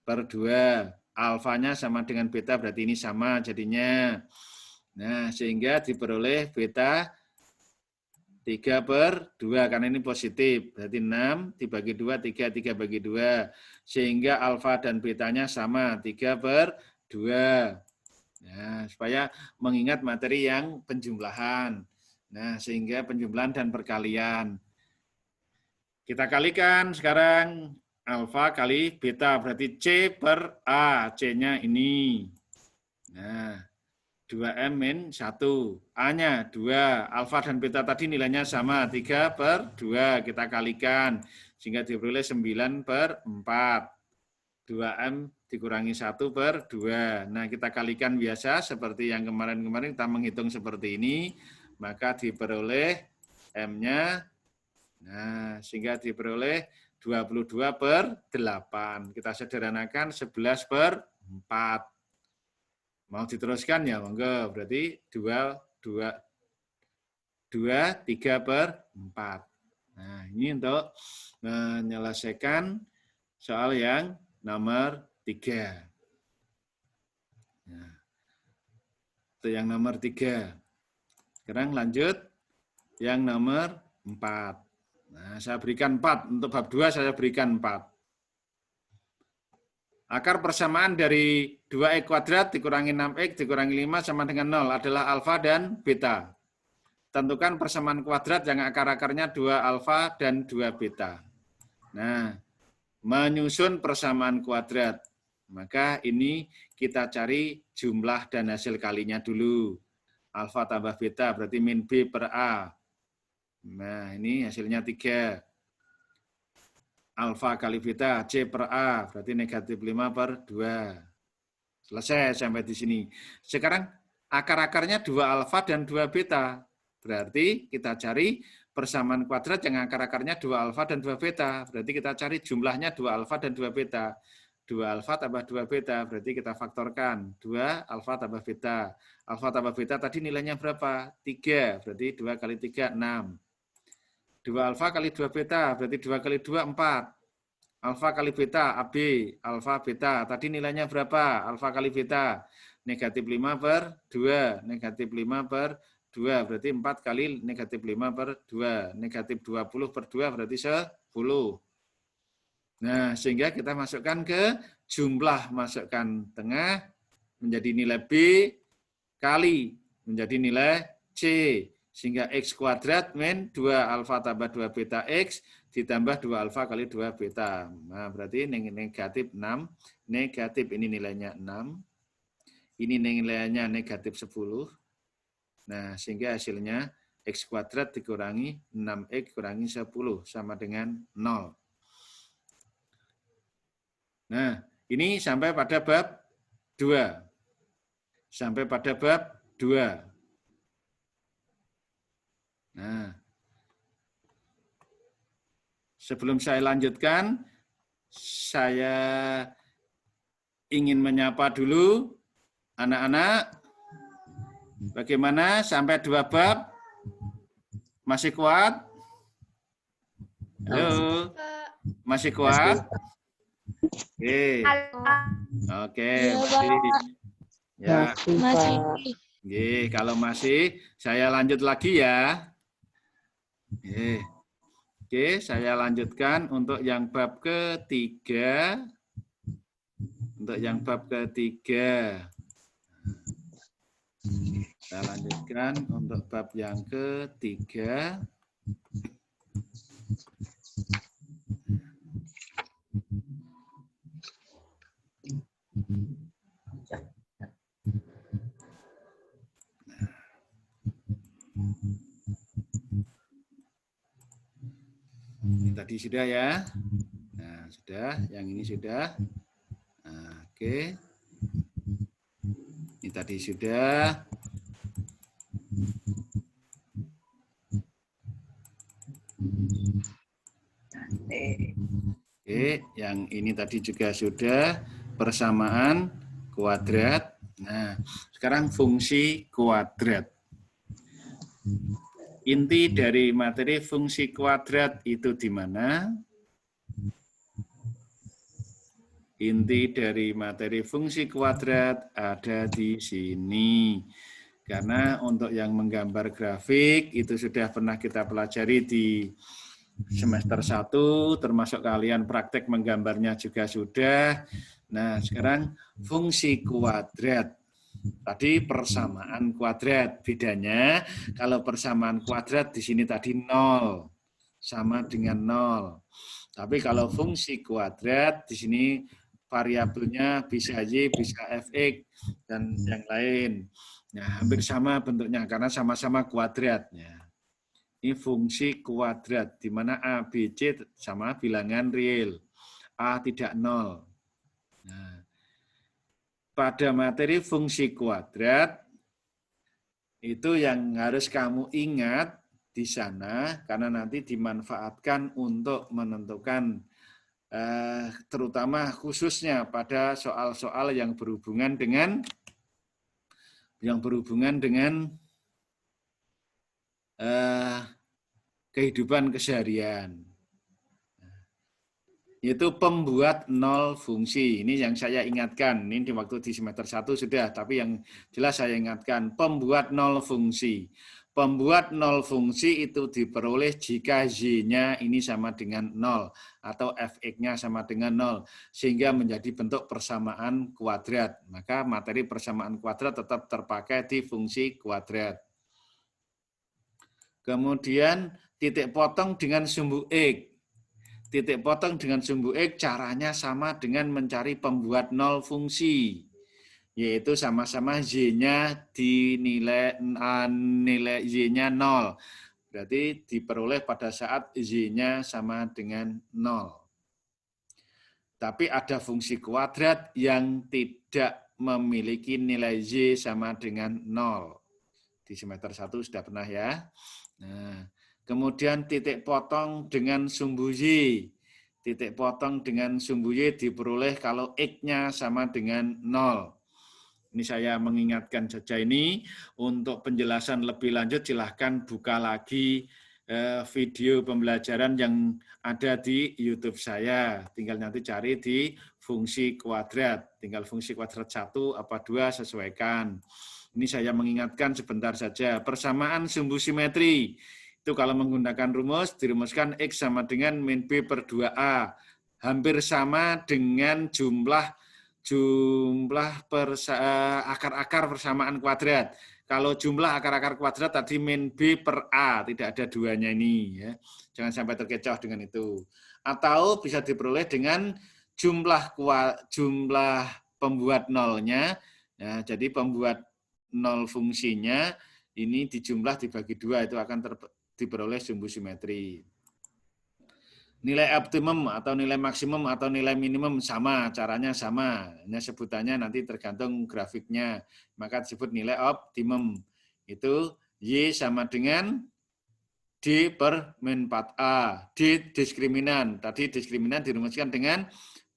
per 2. Alfanya sama dengan beta, berarti ini sama jadinya. Nah, sehingga diperoleh beta 3 per 2, karena ini positif. Berarti 6 dibagi 2, 3 bagi 2. Sehingga alfa dan betanya sama, 3 per 2. Nah, supaya mengingat materi yang penjumlahan. Nah, sehingga penjumlahan dan perkalian. Kita kalikan sekarang alfa kali beta, berarti C per A. C-nya ini. Nah, 2M min 1. A-nya 2. Alfa dan beta tadi nilainya sama. 3 per 2. Kita kalikan. Sehingga diperoleh 9 per 4. 2M dikurangi 1 per 2. Nah, kita kalikan biasa seperti yang kemarin-kemarin kita menghitung seperti ini. Maka diperoleh M-nya. Nah, Nah, sehingga diperoleh 22/8. Kita sederhanakan 11/4. Mau diteruskan ya, monggo. Berarti 3/4. Nah, ini untuk menyelesaikan soal yang nomor 3. Nah, itu yang nomor 3. Sekarang lanjut yang nomor 4. Nah, saya berikan 4. Untuk bab 2 saya berikan 4. Akar persamaan dari 2x kuadrat dikurangi 6x dikurangi 5 sama dengan 0 adalah alfa dan beta. Tentukan persamaan kuadrat yang akar-akarnya 2 alfa dan 2 beta. Nah, menyusun persamaan kuadrat. Maka ini kita cari jumlah dan hasil kalinya dulu. Alfa tambah beta berarti min B per A. Nah, ini hasilnya 3. Alfa kali beta, C per A, berarti negatif 5/2. Selesai sampai di sini. Sekarang akar-akarnya 2 alfa dan 2 beta. Berarti kita cari persamaan kuadrat yang akar-akarnya 2 alfa dan 2 beta. Berarti kita cari jumlahnya 2 alfa dan 2 beta. 2 alfa tambah 2 beta, berarti kita faktorkan. 2 alfa tambah beta. Alfa tambah beta tadi nilainya berapa? 3, berarti 2 kali 3, 6. 2 alfa kali 2 beta, berarti 2 kali 2, 4. Alfa kali beta, AB, alfa beta. Tadi nilainya berapa? Alfa kali beta. Negatif 5/2. Negatif 5/2, berarti 4 kali negatif 5/2. Negatif 20/2 berarti 10. Nah, sehingga kita masukkan ke jumlah, masukkan tengah, menjadi nilai B, kali menjadi nilai C. Sehingga X kuadrat min 2 alfa tambah 2 beta X ditambah 2 alfa kali 2 beta. Nah, berarti negatif 6. Negatif ini nilainya 6. Ini nilainya negatif 10. Nah, sehingga hasilnya X kuadrat dikurangi 6X kurangi 10 sama dengan 0. Nah, ini sampai pada bab 2. Sampai pada bab 2. Nah, sebelum saya lanjutkan, saya ingin menyapa dulu anak-anak. Bagaimana sampai 2 bab? Masih kuat? Halo? Masih kuat? Oke. Oke. Ya. Masih. Oke, kalau masih, saya lanjut lagi ya. Oke, saya lanjutkan untuk yang bab ketiga. Untuk yang bab ketiga. Kita lanjutkan untuk bab yang ketiga. Ini tadi sudah ya. Nah, sudah. Yang ini sudah. Nah, oke. Ini tadi sudah. Oke, yang ini tadi juga sudah. Persamaan kuadrat. Nah, sekarang fungsi kuadrat. Inti dari materi fungsi kuadrat itu di mana? Inti dari materi fungsi kuadrat ada di sini. Karena untuk yang menggambar grafik itu sudah pernah kita pelajari di semester 1, termasuk kalian praktek menggambarnya juga sudah. Nah, sekarang fungsi kuadrat. Tadi persamaan kuadrat. Bedanya kalau persamaan kuadrat di sini tadi 0. Sama dengan 0. Tapi kalau fungsi kuadrat di sini variabelnya bisa Y, bisa Fx, dan yang lain. Nah, hampir sama bentuknya karena sama-sama kuadratnya. Ini fungsi kuadrat, di mana A, B, C sama bilangan real. A tidak 0. Nah, pada materi fungsi kuadrat, itu yang harus kamu ingat, di sana karena nanti dimanfaatkan untuk menentukan terutama khususnya pada soal-soal yang berhubungan dengan kehidupan keseharian. Yaitu pembuat nol fungsi. Ini yang saya ingatkan. Ini di waktu di semester 1 sudah, tapi yang jelas saya ingatkan, pembuat nol fungsi. Pembuat nol fungsi itu diperoleh jika Y-nya ini sama dengan 0 atau Fx-nya sama dengan 0 sehingga menjadi bentuk persamaan kuadrat. Maka materi persamaan kuadrat tetap terpakai di fungsi kuadrat. Kemudian titik potong dengan sumbu X. Titik potong dengan sumbu X caranya sama dengan mencari pembuat nol fungsi, yaitu sama-sama Y-nya dinilai nilai Y-nya 0. Berarti diperoleh pada saat Y-nya sama dengan 0. Tapi ada fungsi kuadrat yang tidak memiliki nilai Y sama dengan 0. Di semester 1 sudah pernah ya. Nah, kemudian titik potong dengan sumbu Y. Titik potong dengan sumbu Y diperoleh kalau X-nya sama dengan 0. Ini saya mengingatkan saja ini. Untuk penjelasan lebih lanjut silahkan buka lagi video pembelajaran yang ada di YouTube saya. Tinggal nanti cari di fungsi kuadrat. Tinggal fungsi kuadrat 1 apa 2 sesuaikan. Ini saya mengingatkan sebentar saja. Persamaan sumbu simetri. Itu kalau menggunakan rumus, dirumuskan X sama dengan min B per 2A. Hampir sama dengan jumlah akar-akar persamaan kuadrat. Kalau jumlah akar-akar kuadrat tadi min B per A, tidak ada duanya ini. Ya. Jangan sampai terkecoh dengan itu. Atau bisa diperoleh dengan jumlah pembuat nolnya. Ya, jadi pembuat nol fungsinya ini dijumlah dibagi 2 itu akan diperoleh sumbu simetri. Nilai optimum atau nilai maksimum atau nilai minimum sama, caranya sama. Hanya sebutannya nanti tergantung grafiknya. Maka disebut nilai optimum. Itu Y sama dengan D per min 4A. D diskriminan. Tadi diskriminan dirumuskan dengan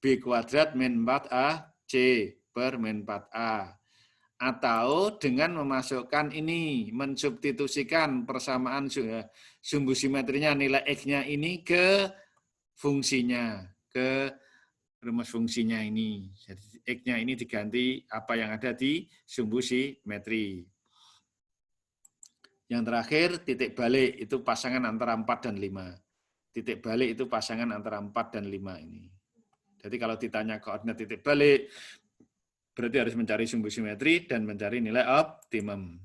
B kuadrat min 4A C per min 4A. Atau dengan memasukkan ini, mensubstitusikan persamaan sumbu simetrinya nilai X-nya ini ke fungsinya, ke rumus fungsinya ini. Jadi X-nya ini diganti apa yang ada di sumbu simetri. Yang terakhir, titik balik itu pasangan antara 4 dan 5. Titik balik itu pasangan antara 4 dan 5 ini. Jadi kalau ditanya koordinat titik balik, berarti harus mencari sumbu simetri dan mencari nilai optimum.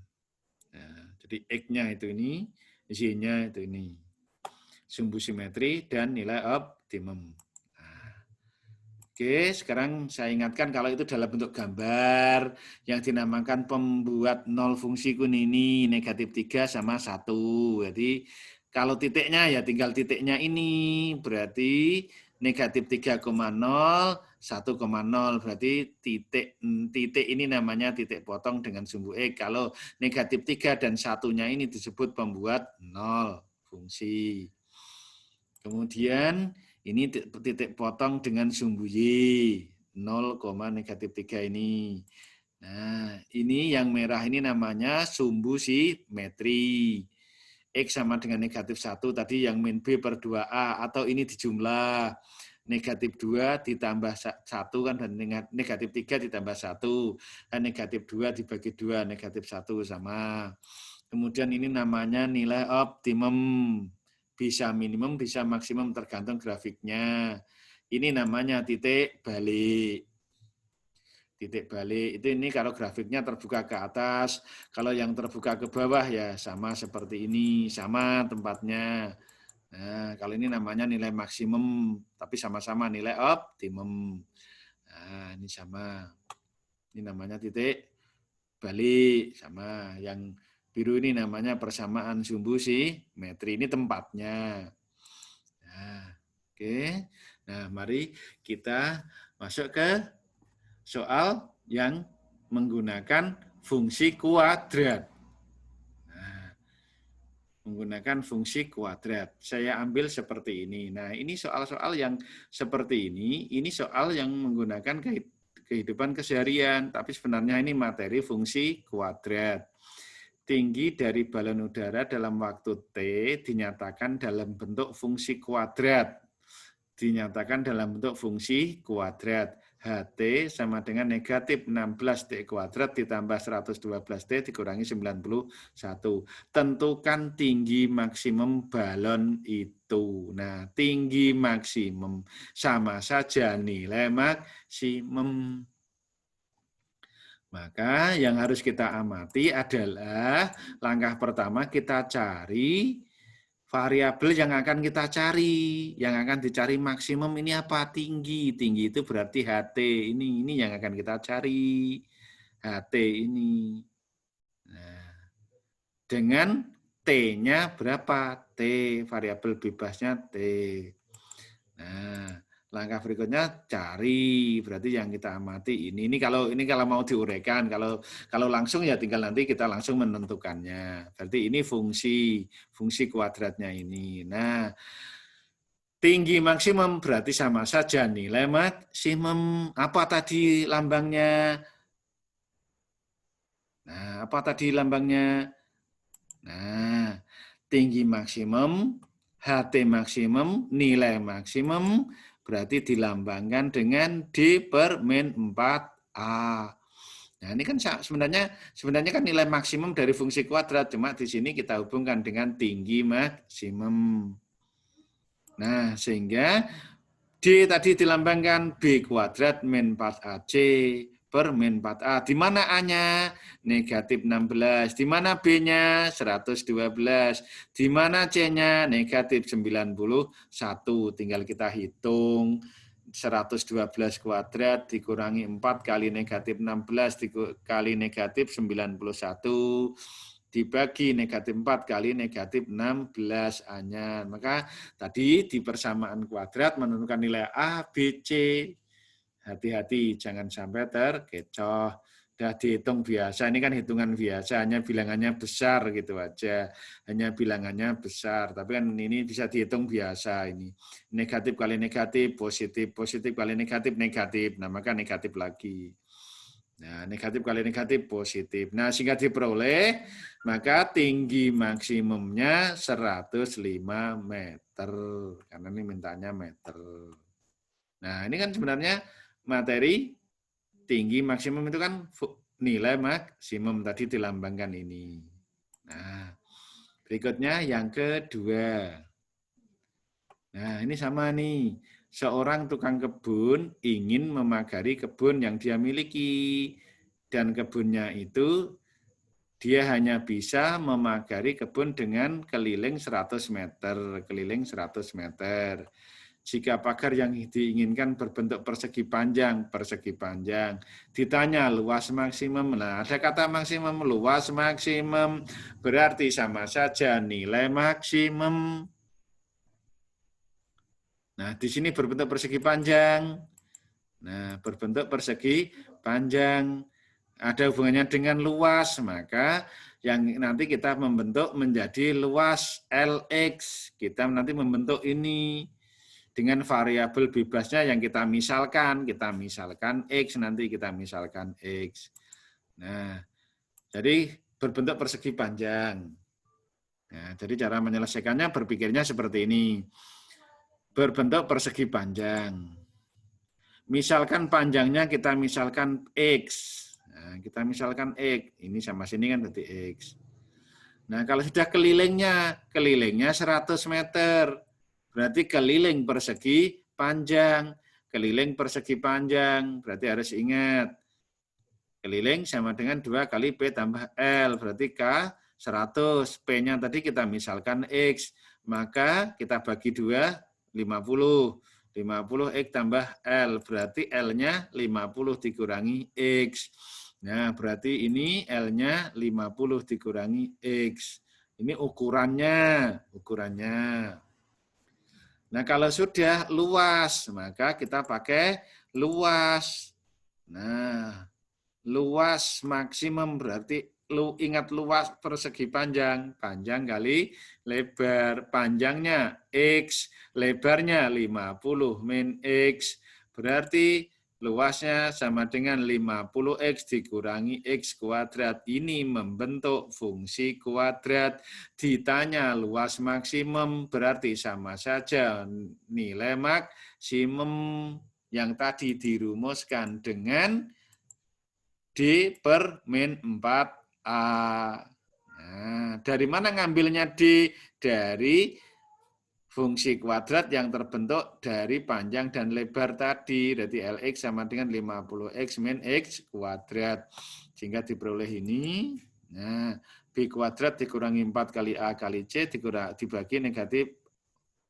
Nah, jadi X-nya itu ini, Y-nya itu ini. Sumbu simetri dan nilai optimum. Nah, oke, sekarang saya ingatkan kalau itu dalam bentuk gambar yang dinamakan pembuat nol fungsi kun ini, negatif 3 sama 1. Jadi kalau titiknya ya tinggal titiknya ini, berarti negatif 3,0, 1,0 berarti titik ini namanya titik potong dengan sumbu X. Kalau negatif 3 dan 1-nya ini disebut pembuat nol fungsi. Kemudian ini titik potong dengan sumbu Y 0, negatif 3 ini. Nah, ini yang merah ini namanya sumbu simetri. X sama dengan negatif 1 tadi yang min B per 2A atau ini dijumlah. Negatif 2 ditambah 1 kan dan negatif 3 ditambah 1. Dan negatif 2 dibagi 2, negatif 1 sama. Kemudian ini namanya nilai optimum. Bisa minimum, bisa maksimum tergantung grafiknya. Ini namanya titik balik. Titik balik itu ini kalau grafiknya terbuka ke atas, kalau yang terbuka ke bawah ya sama seperti ini, sama tempatnya. Nah, kalau ini namanya nilai maksimum, tapi sama-sama nilai optimum. Nah, ini sama. Ini namanya titik balik, sama. Yang biru ini namanya persamaan sumbu simetri. Ini tempatnya. Nah, oke. Nah, mari kita masuk ke soal yang menggunakan fungsi kuadrat. Nah, menggunakan fungsi kuadrat. Saya ambil seperti ini. Nah, ini soal-soal yang seperti ini soal yang menggunakan kehidupan keseharian, tapi sebenarnya ini materi fungsi kuadrat. Tinggi dari balon udara dalam waktu T dinyatakan dalam bentuk fungsi kuadrat. Dinyatakan dalam bentuk fungsi kuadrat. HT sama dengan negatif 16T kuadrat ditambah 112T dikurangi 91. Tentukan tinggi maksimum balon itu. Nah, tinggi maksimum sama saja nilai maksimum. Maka yang harus kita amati adalah langkah pertama kita cari variabel yang akan kita cari, yang akan dicari maksimum ini apa? Tinggi. Tinggi itu berarti HT. Ini yang akan kita cari. HT ini. Nah, dengan T-nya berapa? T, variabel bebasnya T. Nah, langkah berikutnya cari, berarti yang kita amati ini kalau mau diuraikan, kalau langsung ya tinggal nanti kita langsung menentukannya. Berarti ini fungsi kuadratnya ini. Nah, tinggi maksimum berarti sama saja nilai maksimum. Apa tadi lambangnya? Nah, apa tadi lambangnya? Nah, tinggi maksimum, HT maksimum, nilai maksimum berarti dilambangkan dengan D per min 4A. Nah, ini kan sebenarnya kan nilai maksimum dari fungsi kuadrat, cuma di sini kita hubungkan dengan tinggi maksimum. Nah, sehingga D tadi dilambangkan B kuadrat min 4AC per min 4A. Di mana A-nya? Negatif 16. Di mana B-nya? 112. Di mana C-nya? Negatif 91. Tinggal kita hitung. 112 kuadrat dikurangi 4 kali negatif 16 kali negatif 91 dibagi negatif 4 kali negatif 16 A-nya. Maka tadi di persamaan kuadrat menentukan nilai A, B, C. Hati-hati, jangan sampai terkecoh. Sudah dihitung biasa, ini kan hitungan biasa, hanya bilangannya besar gitu aja. Hanya bilangannya besar, tapi kan ini bisa dihitung biasa ini. Negatif kali negatif, positif, positif kali negatif, negatif. Nah, maka negatif lagi. Nah, negatif kali negatif, positif. Nah, sehingga diperoleh, maka tinggi maksimumnya 105 meter. Karena ini mintanya meter. Nah, ini kan sebenarnya materi tinggi maksimum itu kan nilai maksimum tadi dilambangkan ini. Nah, berikutnya yang kedua. Nah, ini sama nih. Seorang tukang kebun ingin memagari kebun yang dia miliki. Dan kebunnya itu dia hanya bisa memagari kebun dengan keliling 100 meter. Keliling 100 meter. Jika pagar yang diinginkan berbentuk persegi panjang. Ditanya luas maksimum. Nah, ada kata maksimum, luas maksimum. Berarti sama saja nilai maksimum. Nah, di sini berbentuk persegi panjang. Nah, berbentuk persegi panjang. Ada hubungannya dengan luas, maka yang nanti kita membentuk menjadi luas LX. Kita nanti membentuk ini. Dengan variabel bebasnya yang kita misalkan X, nanti kita misalkan X. Nah, jadi berbentuk persegi panjang. Nah, jadi cara menyelesaikannya berpikirnya seperti ini. Berbentuk persegi panjang. Misalkan panjangnya kita misalkan X. Nah, kita misalkan X. Ini sama sini kan berarti X. Nah, kalau sudah kelilingnya 100 meter. Berarti keliling persegi panjang. Keliling persegi panjang. Berarti harus ingat. Keliling sama dengan 2 kali P tambah L. Berarti K 100. P-nya tadi kita misalkan X. Maka kita bagi 2, 50. 50 X tambah L. Berarti L-nya 50 dikurangi X. Nah, berarti ini L-nya 50 dikurangi X. Ini ukurannya. Nah, kalau sudah luas, maka kita pakai luas. Nah, luas maksimum berarti ingat luas persegi panjang, panjang kali lebar, panjangnya X, lebarnya 50 min X, berarti luasnya sama dengan 50X dikurangi X kuadrat. Ini membentuk fungsi kuadrat. Ditanya luas maksimum, berarti sama saja nilai maksimum yang tadi dirumuskan dengan D per min 4A. Nah, dari mana ngambilnya D? Dari fungsi kuadrat yang terbentuk dari panjang dan lebar tadi. Berarti Lx sama dengan 50X min X kuadrat. Sehingga diperoleh ini. Nah, B kuadrat dikurangi 4 kali A kali C dibagi negatif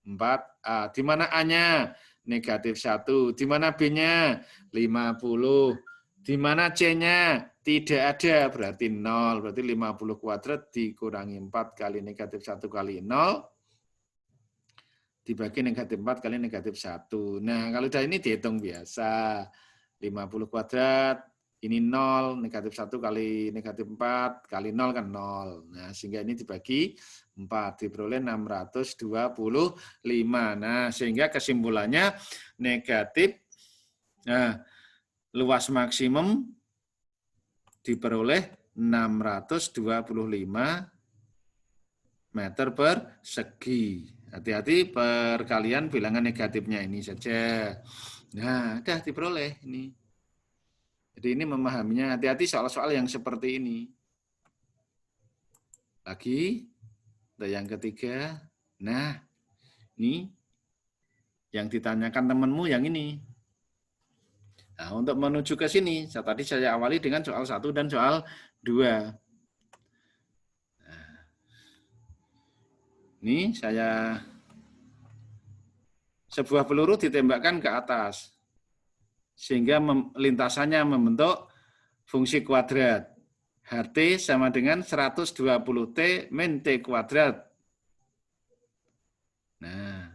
4A. Di mana A-nya? Negatif 1. Di mana B-nya? 50. Di mana C-nya? Tidak ada, berarti 0. Berarti 50 kuadrat dikurangi 4 kali negatif 1 kali 0. Dibagi negatif 4 kali negatif 1. Nah, kalau sudah ini dihitung biasa. 50 kuadrat, ini 0, negatif 1 kali negatif 4, kali 0 kan 0. Nah, sehingga ini dibagi 4, diperoleh 625. Nah, sehingga kesimpulannya negatif, nah, luas maksimum diperoleh 625 meter persegi. Hati-hati perkalian bilangan negatifnya ini saja. Nah, udah diperoleh ini. Jadi ini memahaminya, hati-hati soal-soal yang seperti ini. Lagi, yang ketiga. Nah, ini yang ditanyakan temanmu yang ini. Nah, untuk menuju ke sini, tadi saya awali dengan soal 1 dan soal 2. Ini saya sebuah peluru ditembakkan ke atas sehingga lintasannya membentuk fungsi kuadrat. HT sama dengan 120T min T kuadrat. Nah,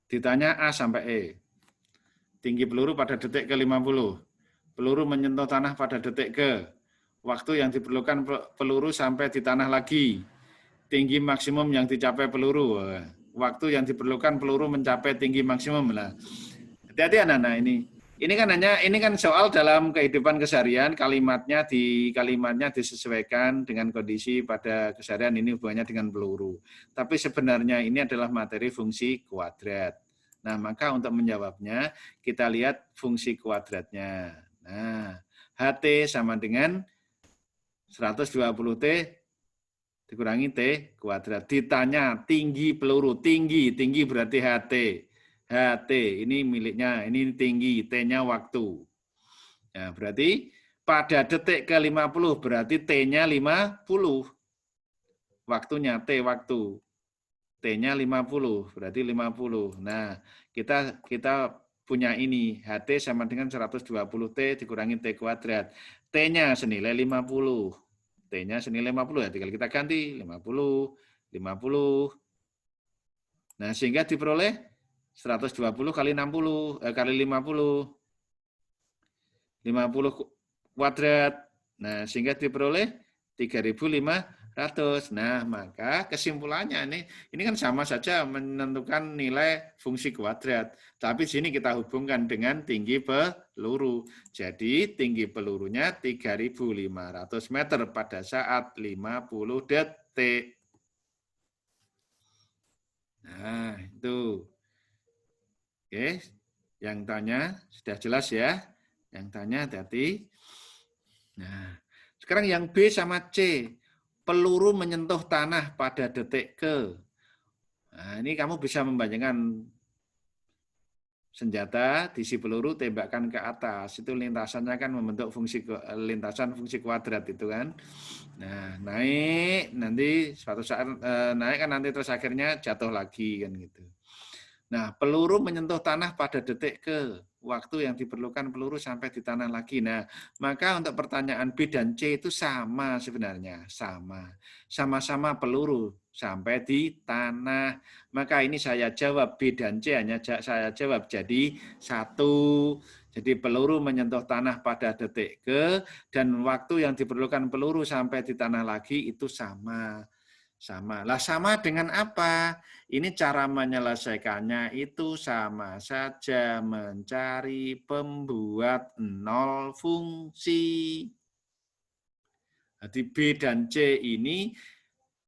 ditanya A sampai E. Tinggi peluru pada detik ke-50. Peluru menyentuh tanah pada detik ke. Waktu yang diperlukan peluru sampai di tanah lagi. Tinggi maksimum yang dicapai peluru. Waktu yang diperlukan peluru mencapai tinggi maksimum. Hati-hati anak-anak ini. Ini kan soal dalam kehidupan keseharian, kalimatnya disesuaikan dengan kondisi pada keseharian, ini hubungannya dengan peluru. Tapi sebenarnya ini adalah materi fungsi kuadrat. Nah, maka untuk menjawabnya kita lihat fungsi kuadratnya. Nah, HT sama dengan 120T dikurangi T kuadrat. Ditanya tinggi peluru, tinggi berarti HT. HT ini miliknya, ini tinggi, T-nya waktu. Nah, berarti pada detik ke-50 berarti T-nya 50. Waktunya T waktu. T-nya 50, berarti 50. Nah, kita punya ini, HT sama dengan 120T dikurangi T kuadrat. T-nya senilai 50. T-nya senilai 50, ya tinggal kita ganti 50, 50. Nah, sehingga diperoleh 120 kali 60 kali 50. 50 kuadrat. Nah, sehingga diperoleh 3.500. Nah, maka kesimpulannya ini kan sama saja menentukan nilai fungsi kuadrat. Tapi sini kita hubungkan dengan tinggi peluru. Jadi tinggi pelurunya 3.500 meter pada saat 50 detik. Nah, itu. Oke, yang tanya sudah jelas ya. Yang tanya hati-hati. Nah, sekarang yang B sama C. Peluru menyentuh tanah pada detik ke. Nah, ini kamu bisa membandingkan senjata, diisi peluru, tembakkan ke atas. Itu lintasannya kan membentuk lintasan fungsi kuadrat itu kan. Nah, naik, nanti suatu saat naik kan nanti terus akhirnya jatuh lagi kan gitu. Nah, peluru menyentuh tanah pada detik ke, waktu yang diperlukan peluru sampai di tanah lagi. Nah, maka untuk pertanyaan B dan C itu sama sebenarnya, sama. Sama-sama peluru sampai di tanah. Maka ini saya jawab B dan C, hanya saya jawab jadi 1. Jadi peluru menyentuh tanah pada detik ke, dan waktu yang diperlukan peluru sampai di tanah lagi itu sama. Sama. Lah sama dengan apa? Ini cara menyelesaikannya itu sama saja mencari pembuat nol fungsi. Jadi B dan C ini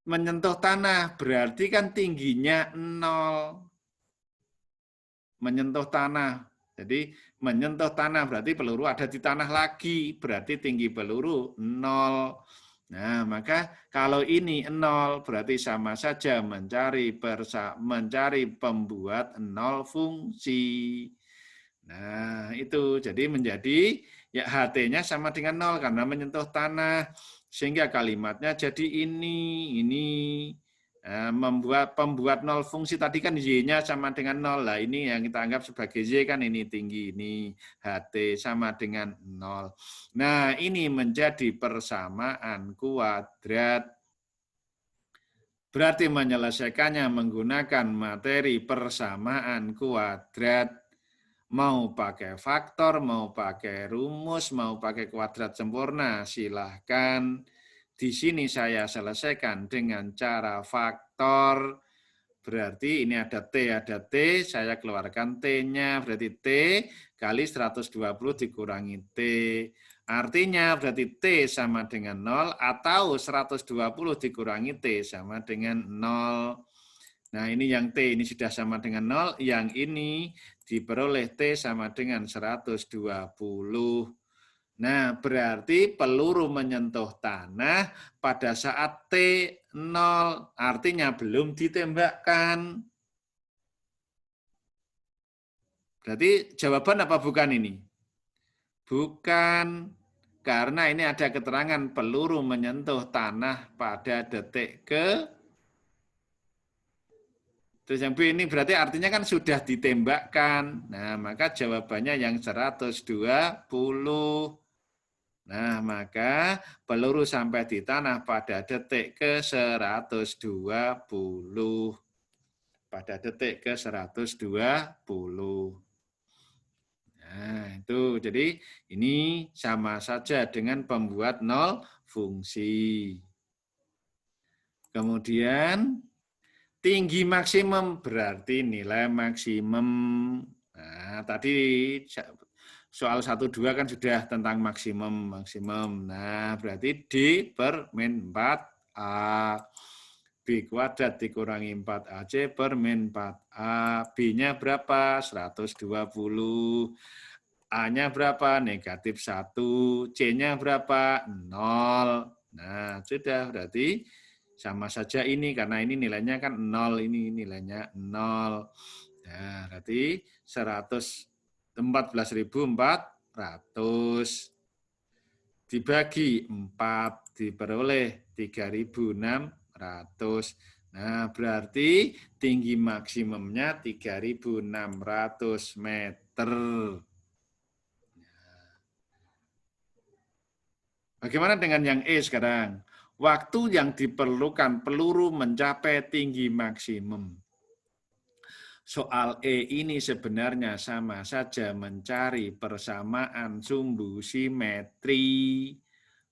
menyentuh tanah, berarti kan tingginya 0. Menyentuh tanah. Jadi menyentuh tanah berarti peluru ada di tanah lagi, berarti tinggi peluru 0. Nah, maka kalau ini 0 berarti sama saja mencari pembuat 0 fungsi. Nah, itu jadi menjadi ya HT-nya sama dengan 0 karena menyentuh tanah. Sehingga kalimatnya jadi ini. Pembuat 0 fungsi tadi kan Y-nya sama dengan 0. Lah ini yang kita anggap sebagai Y kan ini tinggi, ini HT sama dengan 0. Nah, ini menjadi persamaan kuadrat. Berarti menyelesaikannya menggunakan materi persamaan kuadrat. Mau pakai faktor, mau pakai rumus, mau pakai kuadrat sempurna, silahkan. Di sini saya selesaikan dengan cara faktor. Berarti ini ada T, saya keluarkan T-nya, berarti T kali 120 dikurangi T. Artinya berarti T sama dengan 0 atau 120 dikurangi T sama dengan 0. Nah ini yang T ini sudah sama dengan 0, yang ini diperoleh T sama dengan 120. Nah, berarti peluru menyentuh tanah pada saat T0, artinya belum ditembakkan. Berarti jawaban apa bukan ini? Bukan, karena ini ada keterangan peluru menyentuh tanah pada detik ke. Terus yang B ini berarti artinya kan sudah ditembakkan. Nah, maka jawabannya yang 120. Nah, maka peluru sampai di tanah pada detik ke 120. Pada detik ke 120. Nah, itu jadi ini sama saja dengan pembuat 0 fungsi. Kemudian tinggi maksimum berarti nilai maksimum. Nah, tadi soal 1-2 kan sudah tentang maksimum. Nah, berarti D per min 4A. B kuadrat dikurangi 4AC per min 4A. B-nya berapa? 120. A-nya berapa? Negatif 1. C-nya berapa? 0. Nah, sudah berarti sama saja ini, karena ini nilainya kan 0, ini nilainya 0. Nah, berarti 14.400 dibagi 4 diperoleh 3.600. Nah, berarti tinggi maksimumnya 3.600 meter. Bagaimana dengan yang E sekarang? Waktu yang diperlukan peluru mencapai tinggi maksimum. Soal E ini sebenarnya sama saja mencari persamaan sumbu simetri.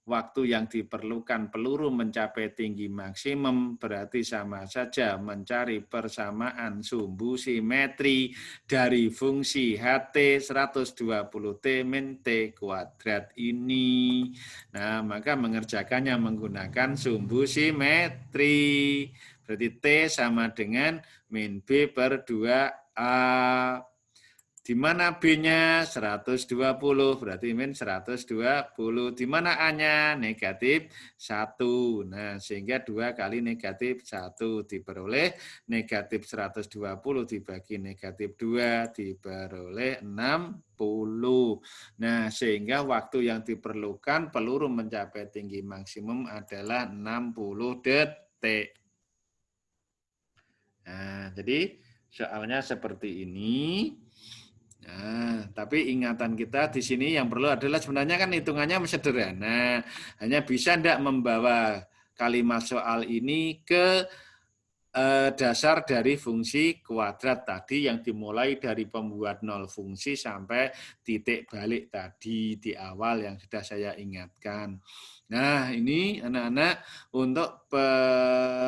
Waktu yang diperlukan peluru mencapai tinggi maksimum berarti sama saja mencari persamaan sumbu simetri dari fungsi HT 120T min T kuadrat ini. Nah, maka mengerjakannya menggunakan sumbu simetri. Berarti T sama dengan min B per 2A. Di mana B-nya 120, berarti min 120. Di mana A-nya negatif 1. Nah, sehingga 2 kali negatif 1 diperoleh negatif 120 dibagi negatif 2 diperoleh 60. Nah, sehingga waktu yang diperlukan peluru mencapai tinggi maksimum adalah 60 detik. Nah, jadi soalnya seperti ini. Nah, tapi ingatan kita di sini yang perlu adalah sebenarnya kan hitungannya sederhana. Hanya bisa tidak membawa kalimat soal ini ke dasar dari fungsi kuadrat tadi yang dimulai dari pembuat nol fungsi sampai titik balik tadi di awal yang sudah saya ingatkan. Nah, ini anak-anak untuk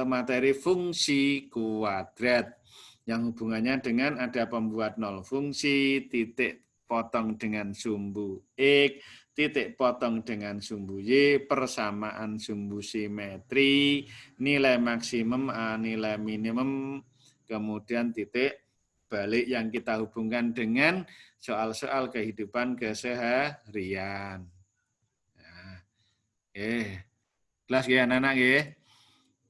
materi fungsi kuadrat yang hubungannya dengan ada pembuat nol fungsi, titik potong dengan sumbu X, titik potong dengan sumbu Y, persamaan sumbu simetri, nilai maksimum, nilai minimum, kemudian titik balik yang kita hubungkan dengan soal-soal kehidupan keseharian. Nah, kelas ya anak-anak ya.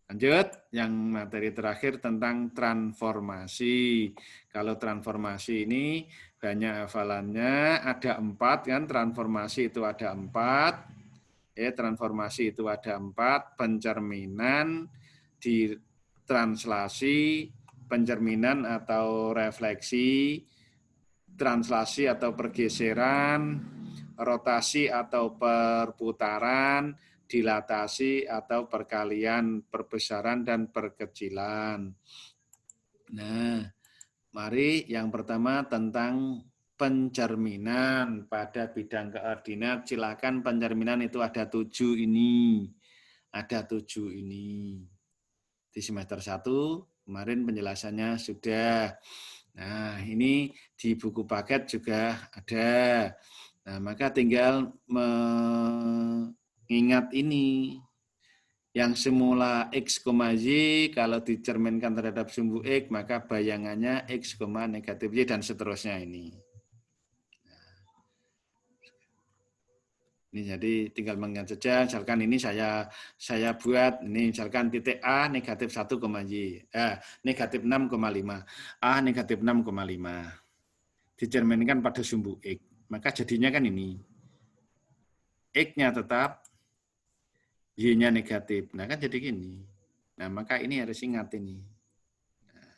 Lanjut, yang materi terakhir tentang transformasi. Kalau transformasi ini banyak hafalannya, ada 4 kan, transformasi itu ada 4. Transformasi itu ada 4, pencerminan, ditranslasi, pencerminan atau refleksi, translasi atau pergeseran, rotasi atau perputaran, dilatasi atau perkalian, perbesaran dan perkecilan. Nah, mari yang pertama tentang pencerminan pada bidang koordinat. Silakan pencerminan itu ada 7 ini. Ada 7 ini. Di semester 1 kemarin penjelasannya sudah. Nah, ini di buku paket juga ada. Nah, maka tinggal mengingat ini. Yang semula X, Y, kalau dicerminkan terhadap sumbu X, maka bayangannya X, negatif Y, dan seterusnya ini. Ini jadi tinggal mengingat saja, misalkan ini saya buat, ini misalkan titik A negatif 1, Y, negatif 6,5, A negatif 6,5. Dicerminkan pada sumbu X. Maka jadinya kan ini. X-nya tetap, Y-nya negatif. Nah kan jadi gini. Nah maka ini harus ingat ini. Nah,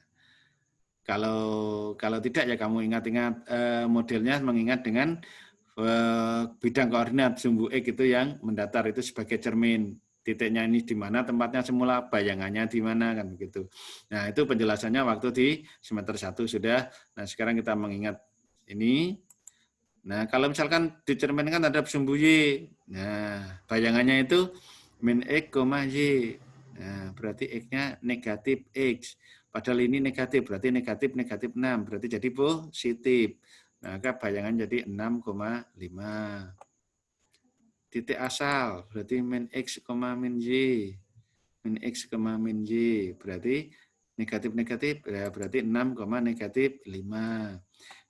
kalau tidak ya kamu ingat-ingat modelnya mengingat dengan bidang koordinat sumbu X itu yang mendatar itu sebagai cermin. Titiknya ini di mana, tempatnya semula, bayangannya di mana kan begitu. Nah itu penjelasannya waktu di semester 1 sudah. Nah sekarang kita mengingat ini. Nah kalau misalkan dicerminkan terhadap sumbu Y, nah bayangannya itu min X, Y. Nah, berarti X-nya negatif X. Padahal ini negatif, berarti negatif 6. Berarti jadi positif. Maka bayangan jadi 6,5. Titik asal, berarti min X, min Y. Min X, min Y. Berarti negatif-negatif, ya berarti 6, negatif 5.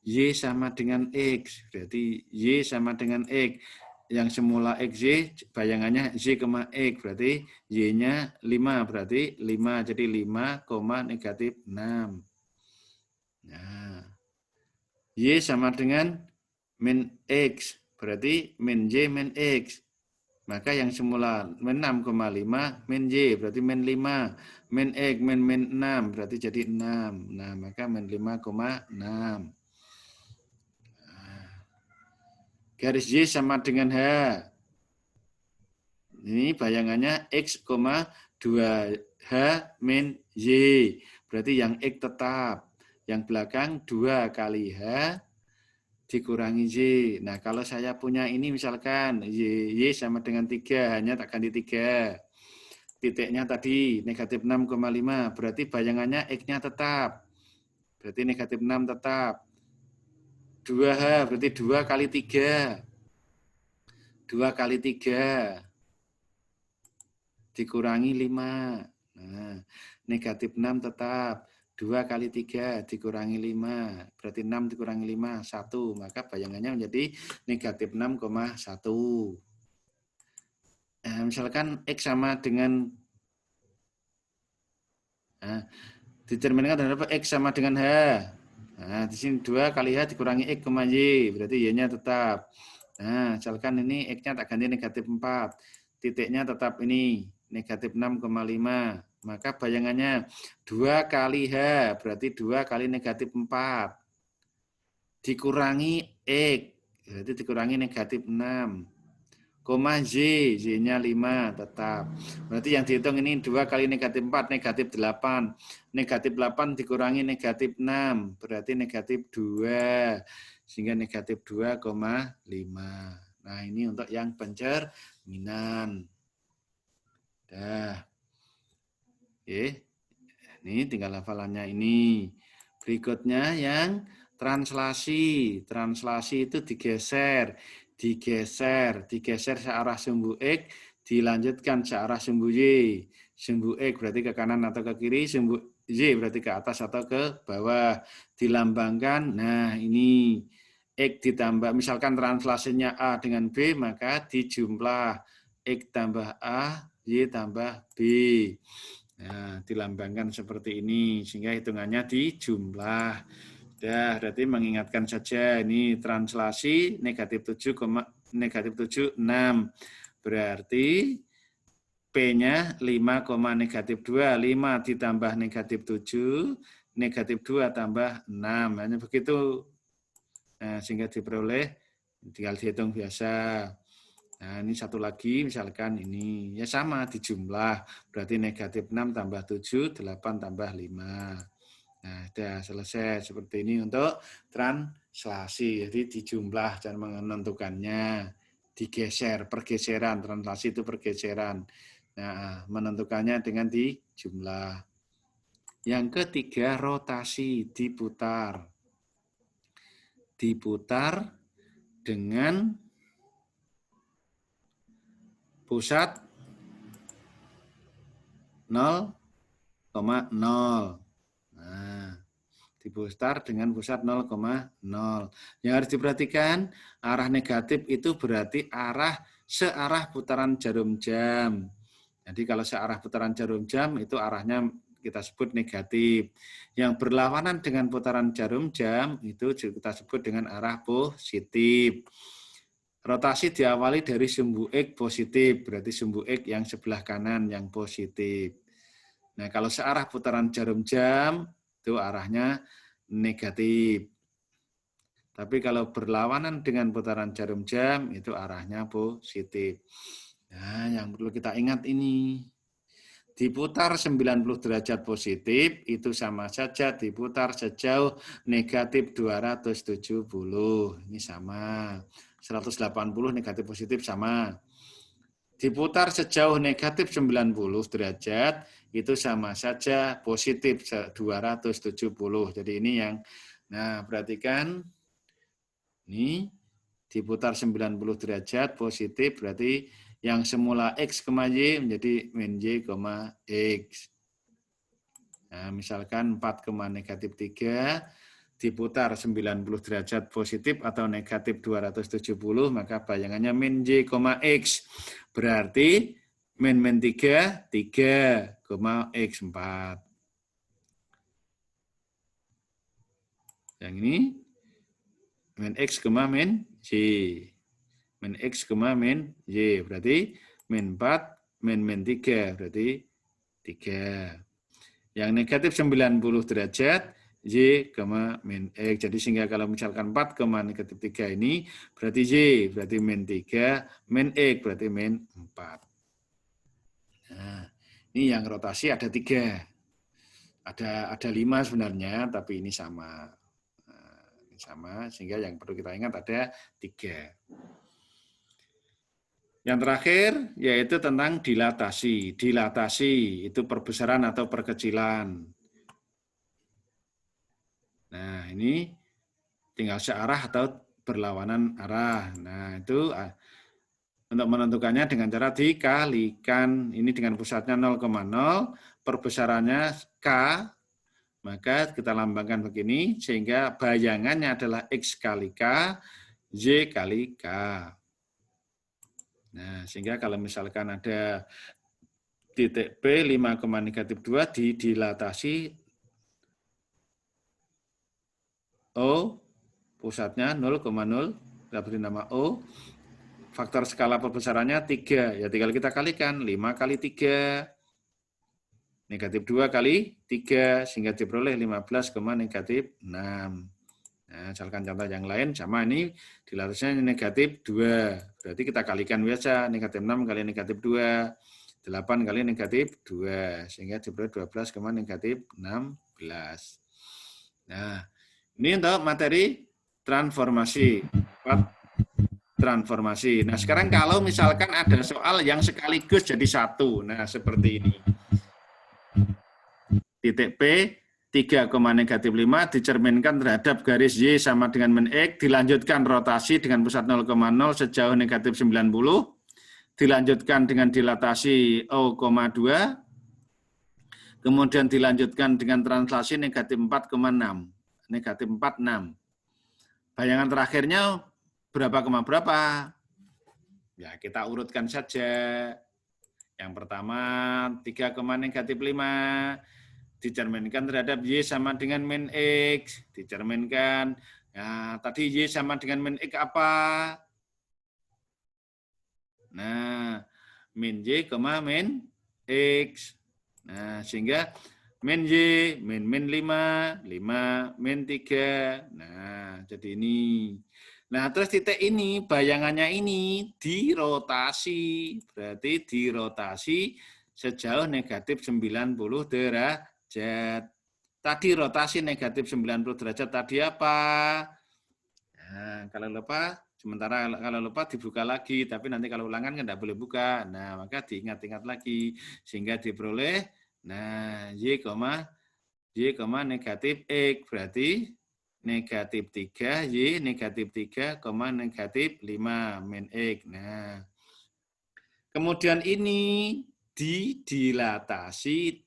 Y sama dengan X, berarti Y sama dengan X. Yang semula XY, bayangannya Y, X, berarti Y-nya 5, berarti 5, jadi 5, negatif 6. Nah, Y sama dengan min X, berarti min Y, min X. Maka yang semula min 6,5, min Y, berarti min 5. Min X, min 6, berarti jadi 6. Nah, maka min 5,6. Garis Y sama dengan H. Ini bayangannya X, 2H min Y. Berarti yang X tetap. Yang belakang 2 kali H dikurangi Y. Nah, kalau saya punya ini misalkan Y sama dengan 3, hanya tak ganti 3. Titiknya tadi negatif 6,5. Berarti bayangannya X-nya tetap. Berarti negatif 6 tetap. 2H berarti 2 kali 3. 2 kali 3 dikurangi 5. Nah, negatif 6 tetap. 2 kali 3 dikurangi 5. Berarti 6 dikurangi 5, 1. Maka bayangannya menjadi negatif 6,1. Nah, misalkan X sama dengan dicerminkan dengan X sama dengan H. Nah, di sini 2 kali H dikurangi X, Y. Berarti Y-nya tetap. Nah, misalkan ini X-nya tak ganti negatif 4. Titiknya tetap ini, negatif 6,5. Maka bayangannya 2 kali H, berarti 2 kali negatif 4. Dikurangi X, berarti dikurangi negatif 6. Koma Z, Z-nya 5 tetap. Berarti yang dihitung ini 2 kali negatif 4, negatif 8. Negatif 8 dikurangi negatif 6, berarti negatif 2. Sehingga negatif 2,5. Nah, ini untuk yang pencerminan. Dah. Oke. Ini tinggal hafalannya ini. Berikutnya yang translasi. Translasi itu digeser searah sumbu X, dilanjutkan searah sumbu Y. Sumbu X berarti ke kanan atau ke kiri, sumbu Y berarti ke atas atau ke bawah. Dilambangkan, nah ini X ditambah, misalkan translasinya A dengan B, maka dijumlah X tambah A, Y tambah B. Nah, dilambangkan seperti ini, sehingga hitungannya dijumlah. Ya, berarti mengingatkan saja ini translasi negatif 7, negatif 7, 6. Berarti P-nya 5, negatif 2. 5 ditambah negatif 7, negatif 2 tambah 6. Hanya begitu. Nah, sehingga diperoleh, tinggal dihitung biasa. Nah, ini satu lagi, misalkan ini, ya sama, dijumlah. Berarti negatif 6 tambah 7, 8 tambah 5. Nah, sudah selesai seperti ini untuk translasi. Jadi dijumlah dan menentukannya, digeser, pergeseran. Translasi itu pergeseran. Nah, menentukannya dengan dijumlah. Yang ketiga, rotasi, diputar. Diputar dengan pusat 0,0. Nah, diputar dengan pusat 0,0. Yang harus diperhatikan, arah negatif itu berarti searah putaran jarum jam. Jadi kalau searah putaran jarum jam itu arahnya kita sebut negatif. Yang berlawanan dengan putaran jarum jam itu kita sebut dengan arah positif. Rotasi diawali dari sumbu X positif, berarti sumbu X yang sebelah kanan yang positif. Nah, kalau searah putaran jarum jam, itu arahnya negatif. Tapi kalau berlawanan dengan putaran jarum jam, itu arahnya positif. Nah, yang perlu kita ingat ini. Diputar 90 derajat positif, itu sama saja diputar sejauh negatif 270. Ini sama. 180 negatif positif sama. Diputar sejauh negatif 90 derajat, itu sama saja positif 270. Jadi ini yang, nah perhatikan, ini diputar 90 derajat positif, berarti yang semula X, Y menjadi min Y, X. Nah, misalkan 4, negatif 3, diputar 90 derajat positif atau negatif 270, maka bayangannya min Y, X. Berarti min 3, X 4. Yang ini min X, min Y. Min X, min Y. Berarti min 4, min 3. Berarti 3. Yang negatif 90 derajat, Y, min X. Jadi sehingga kalau misalkan 4, negatif 3 ini, berarti Y, berarti min 3, min X, berarti min 4. Nah, ini yang rotasi ada 3. Ada 5 sebenarnya, tapi ini sama. Nah, ini sama, sehingga yang perlu kita ingat ada 3. Yang terakhir, yaitu tentang dilatasi. Dilatasi itu perbesaran atau perkecilan. Nah, ini tinggal searah atau berlawanan arah. Nah, itu untuk menentukannya dengan cara dikalikan. Ini dengan pusatnya 0,0, perbesarannya K, maka kita lambangkan begini, sehingga bayangannya adalah X kali K, Y kali K. Nah, sehingga kalau misalkan ada titik P 5, negatif 2 didilatasi O, pusatnya 0,0, kita beri nama O, faktor skala perbesarannya 3, ya tinggal kita kalikan, 5 kali 3, Negatif 2 kali 3, sehingga diperoleh 15, negatif 6. Nah, misalkan contoh yang lain, sama ini dilatasinya negatif 2. Berarti kita kalikan biasa, negatif 6 kali negatif 2. 8 kali negatif 2. Sehingga diperoleh 12, negatif 16. Nah, ini untuk materi transformasi. Transformasi. Nah, sekarang kalau misalkan ada soal yang sekaligus jadi satu. Nah, seperti ini. Titik P, 3, negatif 5 dicerminkan terhadap garis Y sama dengan min X, dilanjutkan rotasi dengan pusat 0,0 sejauh negatif 90, dilanjutkan dengan dilatasi O,2, kemudian dilanjutkan dengan translasi negatif 4,6. Negatif 46. Bayangan terakhirnya berapa, Ya, kita urutkan saja. Yang pertama, 3, negatif 5. Dicerminkan terhadap Y sama dengan min X. Dicerminkan. Nah, tadi Y sama dengan min X apa? Nah, min Y, min X. Nah, sehingga min Y, min 5, min 3. Nah, jadi ini. Nah, terus titik ini, bayangannya ini dirotasi. Berarti dirotasi sejauh negatif 90 derajat. Tadi rotasi negatif 90 derajat tadi apa? Nah, kalau lupa, sementara kalau lupa dibuka lagi, tapi nanti kalau ulangan kan tidak boleh buka. Nah, maka diingat-ingat lagi. Sehingga diperoleh, nah, Y, negatif X. Berarti negatif 3, Y negatif 3, negatif 5, min X. Nah, kemudian ini dilatasi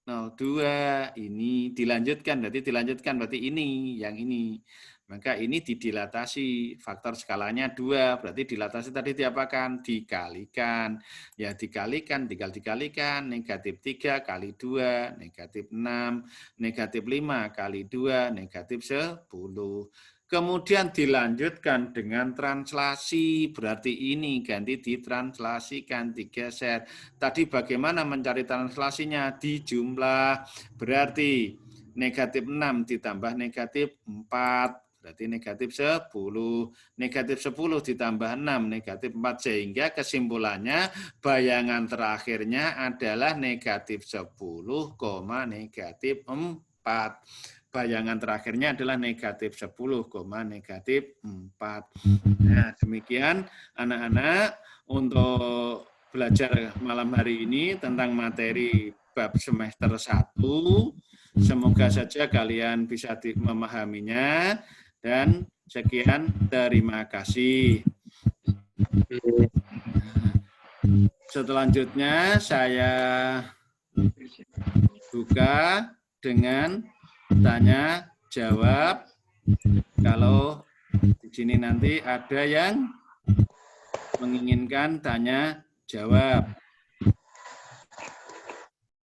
0,2, ini dilanjutkan, berarti ini, yang ini. Maka ini didilatasi, faktor skalanya 2, berarti dilatasi tadi diapakan? Dikalikan. Ya dikalikan, tinggal dikalikan, negatif 3 kali 2, negatif 6, negatif 5 kali 2, negatif 10. Kemudian dilanjutkan dengan translasi, berarti ini ganti ditranslasikan, digeser. Tadi bagaimana mencari translasinya? Dijumlah, berarti negatif 6 ditambah negatif 4. Berarti negatif 10. Negatif 10 ditambah 6, negatif 4. Sehingga kesimpulannya bayangan terakhirnya adalah negatif 10, negatif 4. Bayangan terakhirnya adalah negatif 10, negatif 4. Nah, demikian anak-anak untuk belajar malam hari ini tentang materi bab semester 1. Semoga saja kalian bisa memahaminya. Dan sekian, terima kasih. Selanjutnya saya buka dengan tanya jawab. Kalau di sini nanti ada yang menginginkan tanya jawab.